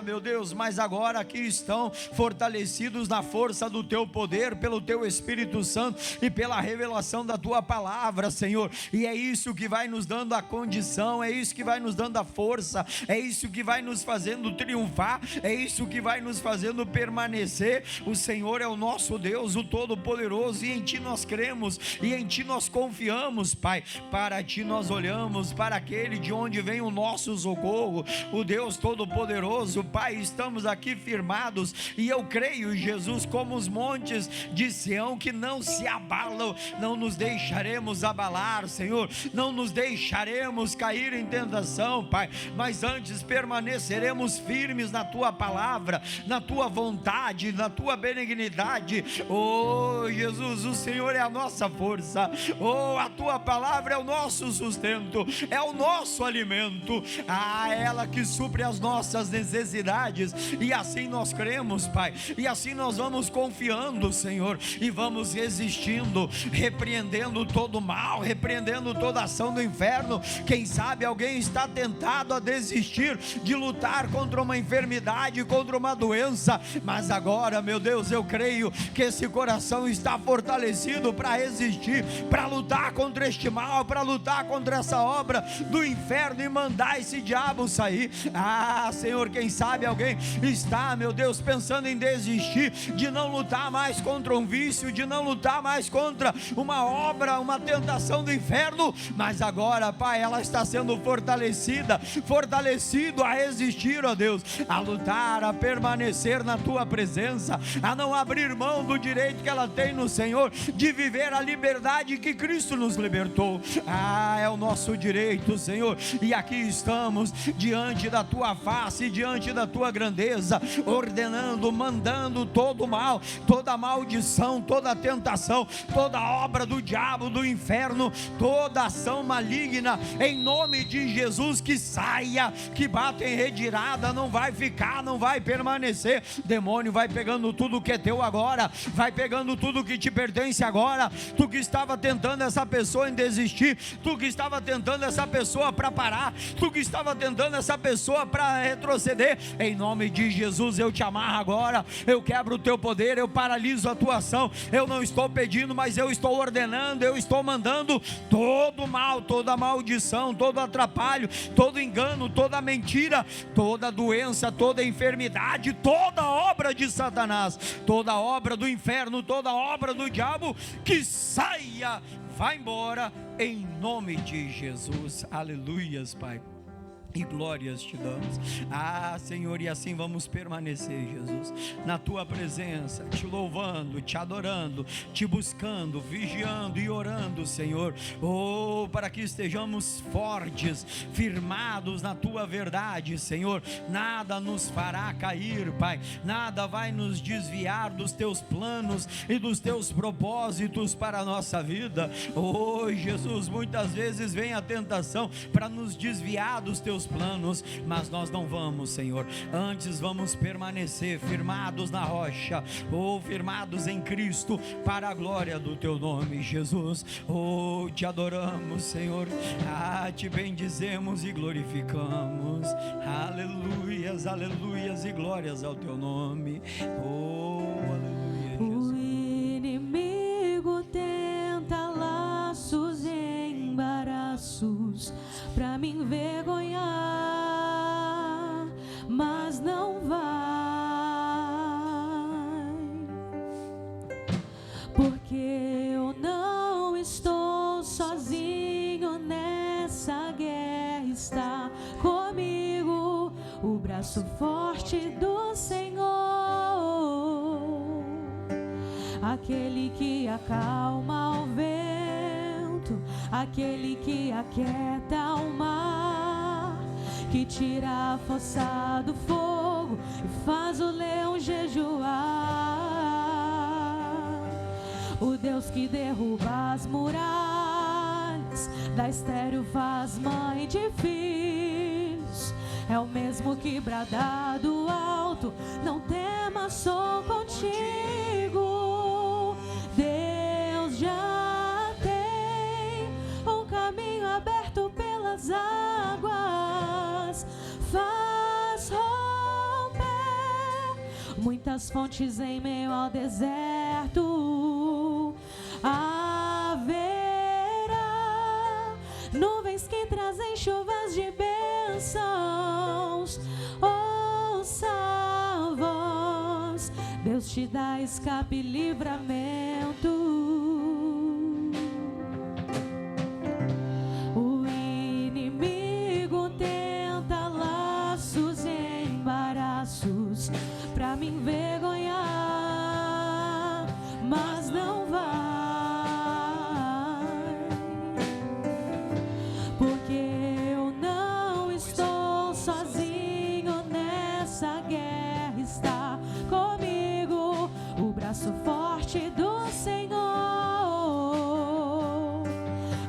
meu Deus, mas agora aqui estão fortalecidos na força do teu poder, pelo teu Espírito Santo e pela revelação da tua palavra, Senhor. E é isso que vai nos dando a condição, é isso que vai nos dando a força, é isso que vai nos fazendo triunfar, é isso que vai nos fazendo permanecer. O Senhor é o nosso Deus, o Todo-Poderoso, e em ti nós cremos, e em ti nós confiamos, Pai. Para ti nós olhamos, para aquele de onde vem o nosso socorro, o Deus Todo-Poderoso, Pai. Estamos aqui firmados, e eu creio, Jesus, como os montes de Sião, que não se abalam, não nos deixaremos abalar, Senhor, não nos deixaremos cair em tentação, Pai, mas antes permaneceremos firmes na tua palavra, na tua vontade, na tua benignidade. Oh, Jesus, o Senhor é a nossa força, oh, a tua palavra é o nosso sustento, é o nosso alimento, ela que supre as nossas necessidades, e assim nós cremos, Pai, e assim nós vamos confiando, Senhor, e vamos resistindo, repreendendo todo mal, repreendendo toda ação do inferno. Quem sabe alguém está tentado a desistir de lutar contra uma enfermidade, contra uma doença, mas agora, meu Deus, eu creio que esse coração está fortalecido para resistir, para lutar contra este mal, para lutar contra essa obra do inferno e mandar esse diabo sair. Senhor, quem sabe alguém está, meu Deus, pensando em desistir, de não lutar mais contra um vício, de não lutar mais contra uma obra, uma tentação do inferno, mas agora, Pai, ela está sendo fortalecido a resistir, ó Deus, a lutar, a permanecer na tua presença, a não abrir mão do direito que ela tem no Senhor, de viver a liberdade que Cristo nos libertou. É o nosso direito, Senhor, e aqui estamos diante da tua face, diante da tua grandeza, ordenando, mandando todo mal, toda maldição, toda tentação, toda obra do diabo, do inferno, toda ação maligna, em nome de Jesus, que saia, que bata em retirada, não vai ficar, não vai permanecer. Demônio, vai pegando tudo que é teu agora, vai pegando tudo que te pertence agora. Tu que estava tentando essa pessoa em desistir, tu que estava tentando tentando essa pessoa para parar, tu que estava tentando essa pessoa para retroceder, em nome de Jesus eu te amarro agora, eu quebro o teu poder, eu paraliso a tua ação. Eu não estou pedindo, mas eu estou ordenando, eu estou mandando todo mal, toda maldição, todo atrapalho, todo engano, toda mentira, toda doença, toda enfermidade, toda obra de Satanás, toda obra do inferno, toda obra do diabo, que saia, vá embora, em nome de Jesus. Aleluias, Pai, e glórias te damos. Senhor, e assim vamos permanecer, Jesus, na tua presença, te louvando, te adorando, te buscando, vigiando e orando, Senhor, para que estejamos fortes, firmados na tua verdade, Senhor. Nada nos fará cair, Pai, nada vai nos desviar dos teus planos e dos teus propósitos para a nossa vida. Jesus, muitas vezes vem a tentação para nos desviar dos teus planos, mas nós não vamos, Senhor. Antes vamos permanecer firmados na rocha, firmados em Cristo, para a glória do teu nome, Jesus. Te adoramos, Senhor, te bendizemos e glorificamos. Aleluias, aleluias e glórias ao teu nome. Aleluia, Jesus. O inimigo tenta laços e embaraços para me envergonhar, mas não vai, porque eu não estou sozinho nessa guerra, está comigo o braço forte do Senhor, aquele que acalma o vento, aquele que aquieta o mar, que tira a força do fogo e faz o leão jejuar. O Deus que derruba as muralhas, da estéril faz mãe de filhos, é o mesmo que brada do alto: não temas, sou contigo. Deus já tem um caminho aberto pelas águas, faz romper muitas fontes em meio ao deserto. Haverá nuvens que trazem chuvas de bênçãos. Ouça a voz, Deus te dá escape e livramento. O inimigo tenta laços e embaraços para me envergonhar, mas não vai, porque eu não estou sozinho nessa guerra, está comigo o braço forte do Senhor,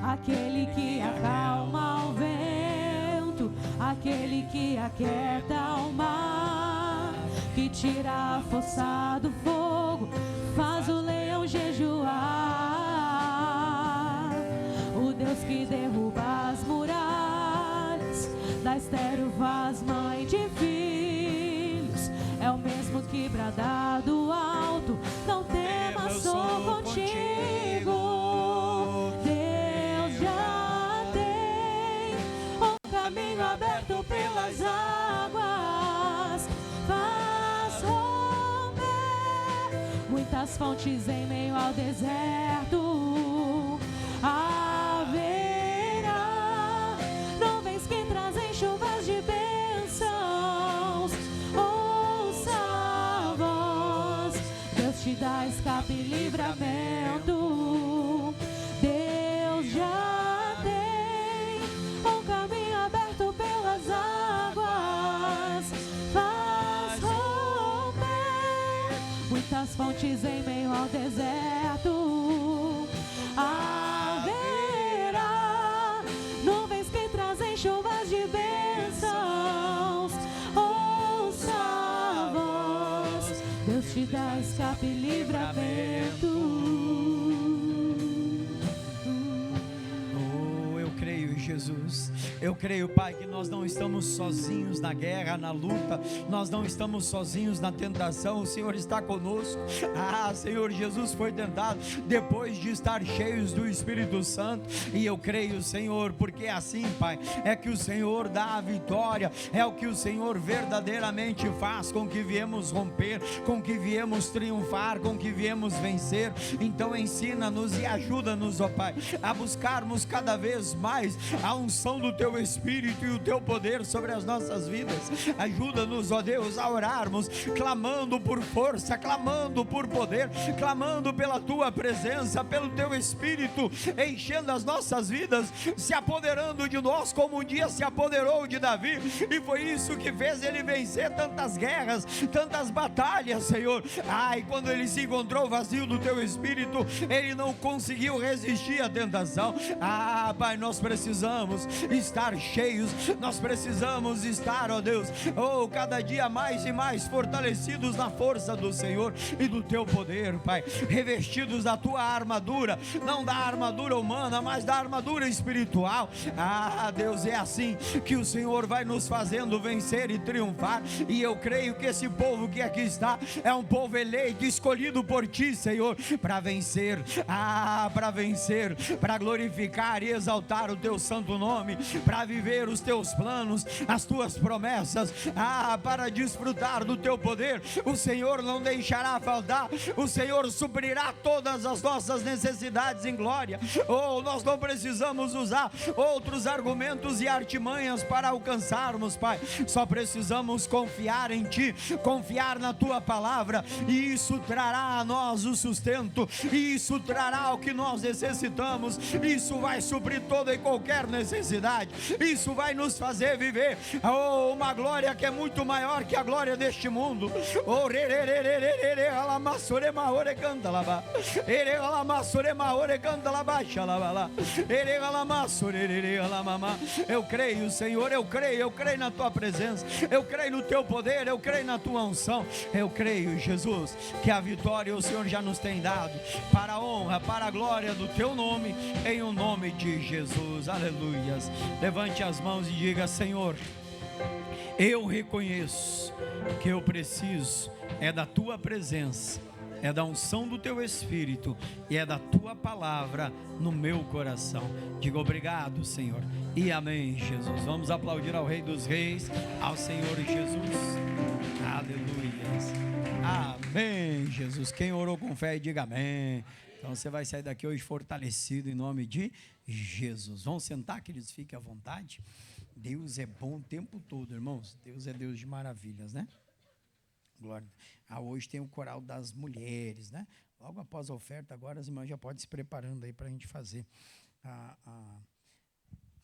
aquele que acalma o vento, aquele que aquieta o mar, que tira a força do fogo, faz o leão jejuar. O Deus que derruba as muralhas, da estéril faz mãe de filhos, é o mesmo que brada do alto: não temas, sou contigo. Deus já tem um caminho aberto pelas águas, faz romper muitas fontes em meio ao deserto. Haverá nuvens que trazem chuvas de bênçãos. Ouça a voz, Deus te dá escape e livramento. Deus já tem um caminho aberto pelas águas, faz romper muitas fontes em meio ao deserto. Haverá nuvens que trazem chuvas de bênçãos. Ouça a voz, Deus te dá escape e livramento. Eu creio, Jesus. Eu creio, Pai, que nós não estamos sozinhos na guerra, na luta, nós não estamos sozinhos na tentação, o Senhor está conosco. Senhor, Jesus foi tentado depois de estar cheios do Espírito Santo, e eu creio, Senhor, porque assim, Pai, é que o Senhor dá a vitória, é o que o Senhor verdadeiramente faz, com que viemos romper, com que viemos triunfar, com que viemos vencer. Então ensina-nos e ajuda-nos, ó Pai, a buscarmos cada vez mais a unção do Teu Espírito e o Teu poder sobre as nossas vidas. Ajuda-nos, ó Deus, a orarmos, clamando por força, clamando por poder, clamando pela Tua presença, pelo Teu Espírito, enchendo as nossas vidas, se apoderando de nós, como um dia se apoderou de Davi, e foi isso que fez ele vencer tantas guerras, tantas batalhas, Senhor. E quando ele se encontrou vazio do Teu Espírito, ele não conseguiu resistir à tentação. Pai, nós precisamos estar cheios, nós precisamos estar, ó Deus, cada dia mais e mais fortalecidos na força do Senhor e do Teu poder, Pai, revestidos da Tua armadura, não da armadura humana, mas da armadura espiritual. Deus, é assim que o Senhor vai nos fazendo vencer e triunfar, e eu creio que esse povo que aqui está é um povo eleito, escolhido por Ti, Senhor, para vencer, para glorificar e exaltar o Teu santo nome, para viver os Teus planos, as Tuas promessas, para desfrutar do Teu poder. O Senhor não deixará faltar, o Senhor suprirá todas as nossas necessidades em glória. Nós não precisamos usar outros argumentos e artimanhas para alcançarmos, Pai, só precisamos confiar em Ti, confiar na Tua palavra, e isso trará a nós o sustento, e isso trará o que nós necessitamos, isso vai suprir toda e qualquer necessidade, isso vai nos fazer viver uma glória que é muito maior que a glória deste mundo. Eu creio, Senhor, eu creio na Tua presença, eu creio no Teu poder, eu creio na Tua unção, eu creio, Jesus, que a vitória o Senhor já nos tem dado, para a honra, para a glória do Teu nome, em o nome de Jesus. Aleluias. Levante as mãos e diga: Senhor, eu reconheço que eu preciso da Tua presença, da unção do Teu Espírito e da Tua palavra no meu coração. Diga obrigado, Senhor, e amém, Jesus. Vamos aplaudir ao Rei dos Reis, ao Senhor Jesus. Aleluias. Amém, Jesus. Quem orou com fé, diga amém. Então você vai sair daqui hoje fortalecido em nome de Jesus. Vamos sentar, queridos, fiquem à vontade. Deus é bom o tempo todo, irmãos. Deus é Deus de maravilhas, né? Glória. Hoje tem o coral das mulheres, né? Logo após a oferta, agora as irmãs já podem se preparando aí para a gente fazer a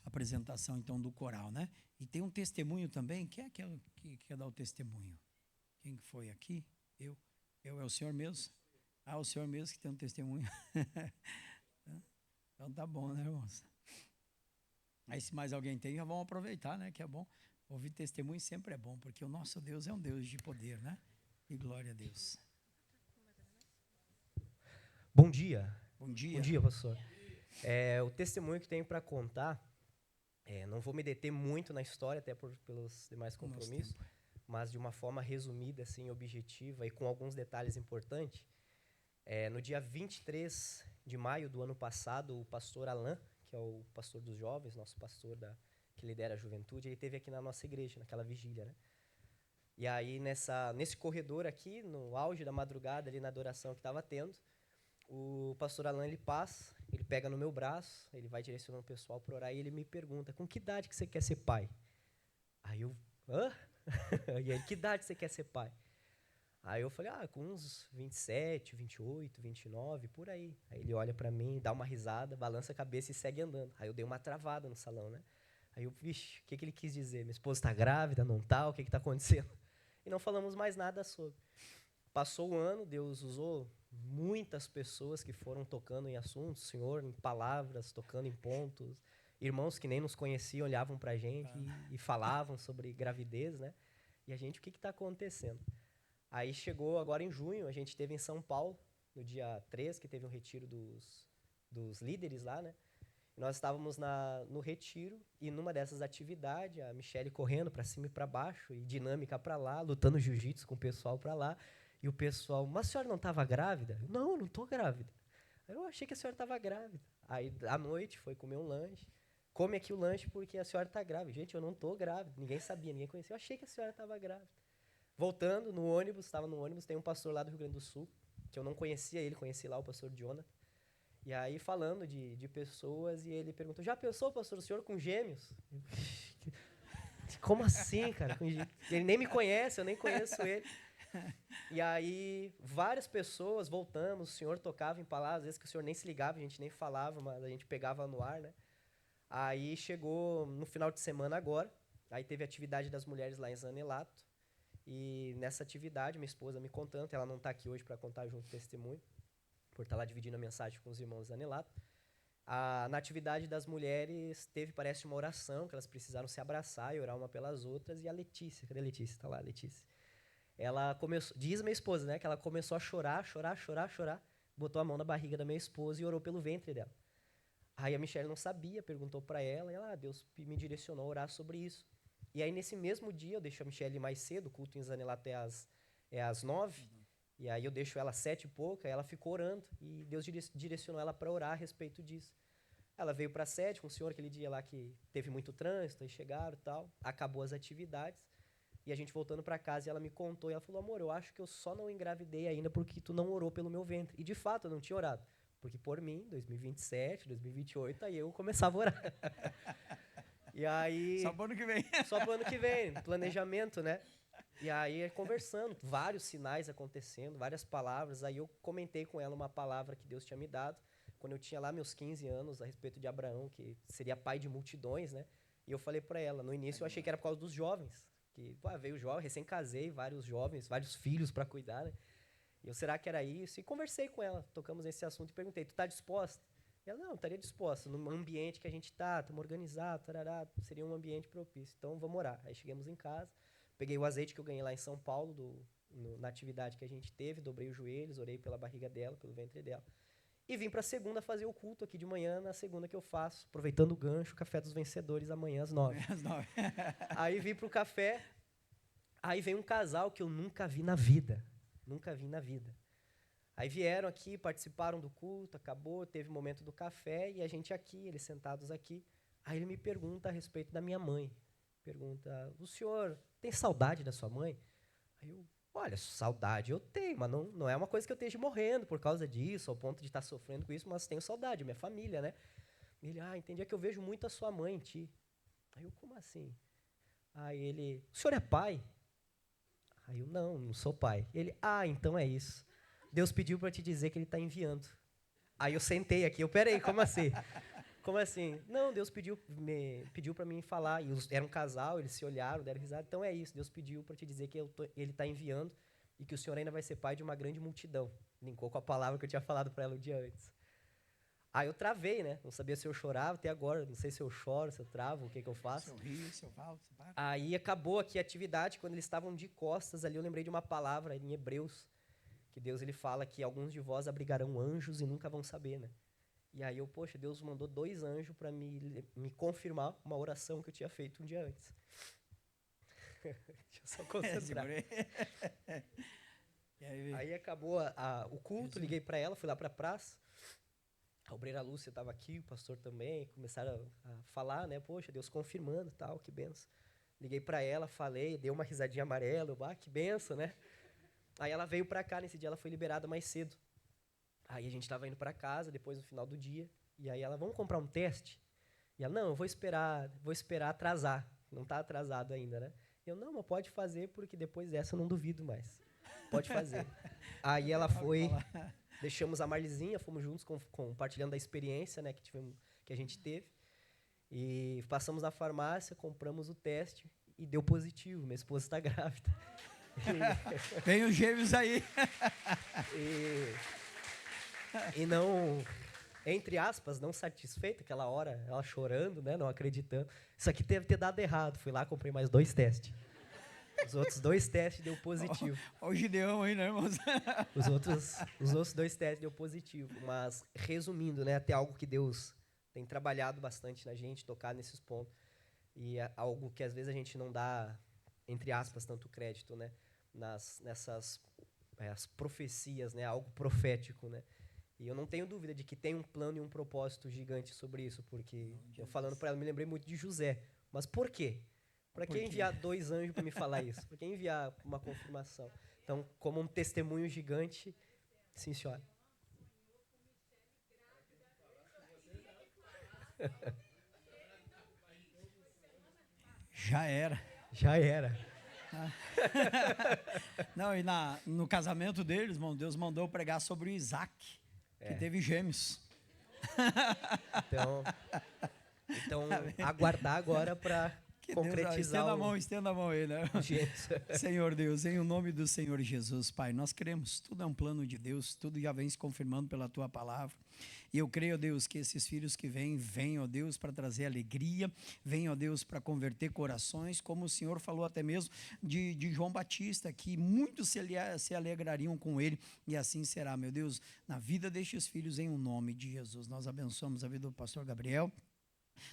apresentação então do coral, né? E tem um testemunho também. Quem é que quer dar o testemunho? Quem foi aqui? Eu é o senhor mesmo? O senhor mesmo que tem um testemunho. Então tá bom, né, irmãos? Aí se mais alguém tem, já vamos aproveitar, né? Que é bom. Ouvir testemunho sempre é bom, porque o nosso Deus é um Deus de poder, né? E glória a Deus. Bom dia. Bom dia. Bom dia, pastor. O testemunho que tenho para contar, não vou me deter muito na história, até pelos demais compromissos, mas de uma forma resumida, assim, objetiva e com alguns detalhes importantes. No dia 23 de maio do ano passado, o pastor Alain, que é o pastor dos jovens, nosso pastor que lidera a juventude, ele esteve aqui na nossa igreja, naquela vigília, né? E aí, nesse corredor aqui, no auge da madrugada, ali na adoração que estava tendo, o pastor Alain, ele passa, ele pega no meu braço, ele vai direcionando o pessoal para orar, e ele me pergunta: com que idade que você quer ser pai? Aí eu, hã? E aí, que idade você quer ser pai? Aí eu falei, com uns 27, 28, 29, por aí. Aí ele olha para mim, dá uma risada, balança a cabeça e segue andando. Aí eu dei uma travada no salão, né? Aí eu, vixe, o que ele quis dizer? Minha esposa está grávida, não está? O que está acontecendo? E não falamos mais nada sobre. Passou o ano, Deus usou muitas pessoas que foram tocando em assuntos, o Senhor em palavras, tocando em pontos. Irmãos que nem nos conheciam olhavam para a gente e falavam sobre gravidez, né? E a gente, o que está acontecendo? Aí chegou agora em junho, a gente esteve em São Paulo, no dia 3, que teve um retiro dos líderes lá, né? Nós estávamos no retiro e numa dessas atividades, a Michele correndo para cima e para baixo, e dinâmica para lá, lutando jiu-jitsu com o pessoal para lá. E o pessoal, mas a senhora não estava grávida? Não, eu não estou grávida. Eu achei que a senhora estava grávida. Aí, à noite, foi comer um lanche. Come aqui o lanche porque a senhora está grávida. Gente, eu não estou grávida. Ninguém sabia, ninguém conhecia. Eu achei que a senhora estava grávida. Voltando, no ônibus, estava no ônibus, tem um pastor lá do Rio Grande do Sul, que eu não conhecia ele, conheci lá o pastor Jonathan. E aí, falando de pessoas, e ele perguntou, já pensou, pastor, o senhor com gêmeos? Como assim, cara? Ele nem me conhece, eu nem conheço ele. E aí, várias pessoas, voltamos, o senhor tocava em palavras, às vezes que o senhor nem se ligava, a gente nem falava, mas a gente pegava no ar, né? Aí, chegou no final de semana agora, aí teve a atividade das mulheres lá em Zanelato, e nessa atividade, minha esposa me contando, ela não está aqui hoje para contar junto o testemunho, por estar lá dividindo a mensagem com os irmãos de Zanelato. Na atividade das mulheres, parece, uma oração, que elas precisaram se abraçar e orar uma pelas outras, e a Letícia, cadê a Letícia? Está lá, a Letícia. Ela começou, diz minha esposa, né, que ela começou a chorar, botou a mão na barriga da minha esposa e orou pelo ventre dela. Aí a Michele não sabia, perguntou para ela, e ela, Deus me direcionou a orar sobre isso. E aí, nesse mesmo dia, eu deixo a Michele mais cedo, o culto em Zanelato é às 9, e aí eu deixo ela às 7 e pouca, ela ficou orando, e Deus direcionou ela para orar a respeito disso. Ela veio para 7, com o senhor aquele dia lá que teve muito trânsito, aí chegaram e tal, acabou as atividades, e a gente voltando para casa, e ela me contou, e ela falou, amor, eu acho que eu só não engravidei ainda porque tu não orou pelo meu ventre. E, de fato, eu não tinha orado. Porque, por mim, 2027, 2028, aí eu começava a orar. E aí... Só pro ano que vem. Só pro ano que vem, planejamento, né? E aí, conversando, vários sinais acontecendo, várias palavras. Aí eu comentei com ela uma palavra que Deus tinha me dado, quando eu tinha lá meus 15 anos, a respeito de Abraão, que seria pai de multidões, né? E eu falei para ela, no início eu achei que era por causa dos jovens, que veio jovem, recém-casei, vários jovens, vários filhos para cuidar, né? E eu, será que era isso? E conversei com ela, tocamos nesse assunto e perguntei, tu tá disposta? E ela, não, estaria disposta, no ambiente que a gente estamos organizados, tarará, seria um ambiente propício, então vamos orar. Aí chegamos em casa, peguei o azeite que eu ganhei lá em São Paulo, na atividade que a gente teve, dobrei os joelhos, orei pela barriga dela, pelo ventre dela, e vim para a segunda fazer o culto aqui de manhã, na segunda que eu faço, aproveitando o gancho, Café dos Vencedores, amanhã às 9. Aí vim para o café, aí vem um casal que eu nunca vi na vida. Aí vieram aqui, participaram do culto, acabou, teve o momento do café, e a gente aqui, eles sentados aqui. Aí ele me pergunta a respeito da minha mãe. Pergunta, o senhor tem saudade da sua mãe? Aí eu, olha, saudade eu tenho, mas não é uma coisa que eu esteja morrendo por causa disso, ao ponto de estar sofrendo com isso, mas tenho saudade, minha família, né? Ele, entendi, é que eu vejo muito a sua mãe em ti. Aí eu, como assim? Aí ele, o senhor é pai? Aí eu, não sou pai. Ele, então é isso. Deus pediu para te dizer que ele está enviando. Aí eu sentei aqui, peraí, como assim? Como assim? Não, Deus pediu para mim falar. E era um casal, eles se olharam, deram risada. Então é isso, Deus pediu para te dizer que ele está enviando e que o senhor ainda vai ser pai de uma grande multidão. Linkou com a palavra que eu tinha falado para ela o dia antes. Aí eu travei, né? Não sabia se eu chorava até agora. Não sei se eu choro, se eu travo, o que eu faço. Se eu rio, se eu falo, se para. Aí acabou aqui a atividade. Quando eles estavam de costas ali, eu lembrei de uma palavra em Hebreus, que Deus ele fala que alguns de vós abrigarão anjos e nunca vão saber, né? E aí poxa, Deus mandou 2 anjos para me confirmar uma oração que eu tinha feito um dia antes. Deixa eu só concentrar. Aí acabou o culto, liguei para ela, fui lá para a praça. A obreira Lúcia estava aqui, o pastor também, começaram a falar, né? Poxa, Deus confirmando, tal, que benção. Liguei para ela, falei, dei uma risadinha amarela, que benção, né? Aí ela veio para cá, nesse dia ela foi liberada mais cedo. Aí a gente estava indo para casa, depois no final do dia, e aí ela, vamos comprar um teste? E ela, não, eu vou esperar atrasar, não está atrasado ainda, né? Eu, não, mas pode fazer, porque depois dessa eu não duvido mais. Pode fazer. Aí ela foi... Deixamos a Marlizinha, fomos juntos compartilhando a experiência, né, que a gente teve. E passamos na farmácia, compramos o teste e deu positivo. Minha esposa está grávida. Vem os gêmeos aí. E não, entre aspas, não satisfeita, aquela hora, ela chorando, né, não acreditando. Isso aqui deve ter dado errado. Fui lá, comprei mais 2 testes. Os outros 2 testes deu positivo. Olha o Gideão aí, né, irmãos? Os outros 2 testes deu positivo. Mas, resumindo, né, até algo que Deus tem trabalhado bastante na gente, tocado nesses pontos. E é algo que às vezes a gente não dá, entre aspas, tanto crédito, né? Nessas as profecias, né? Algo profético, né? E eu não tenho dúvida de que tem um plano e um propósito gigante sobre isso, porque eu falando para ela, me lembrei muito de José. Mas por quê? Para que enviar 2 anjos para me falar isso? Para que enviar uma confirmação? Então, como um testemunho gigante, sim, senhora. Já era. Já era. Não, e no casamento deles, irmão, Deus mandou eu pregar sobre o Isaac, que teve gêmeos. Então aguardar agora para concretizar. Estenda a mão aí, né? Senhor Deus, em o nome do Senhor Jesus, Pai, nós cremos, tudo é um plano de Deus, tudo já vem se confirmando pela Tua palavra. E eu creio, Deus, que esses filhos que vêm, ó Deus, para trazer alegria, vêm, ó Deus, para converter corações, como o Senhor falou até mesmo de João Batista, que muitos se alegrariam com ele, e assim será, meu Deus, na vida destes filhos, em o nome de Jesus. Nós abençoamos a vida do pastor Gabriel,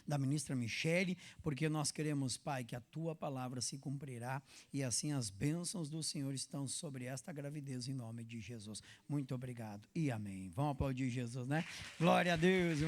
da ministra Michele, porque nós queremos, Pai, que a Tua palavra se cumprirá e assim as bênçãos do Senhor estão sobre esta gravidez em nome de Jesus. Muito obrigado e amém. Vamos aplaudir Jesus, né? Glória a Deus.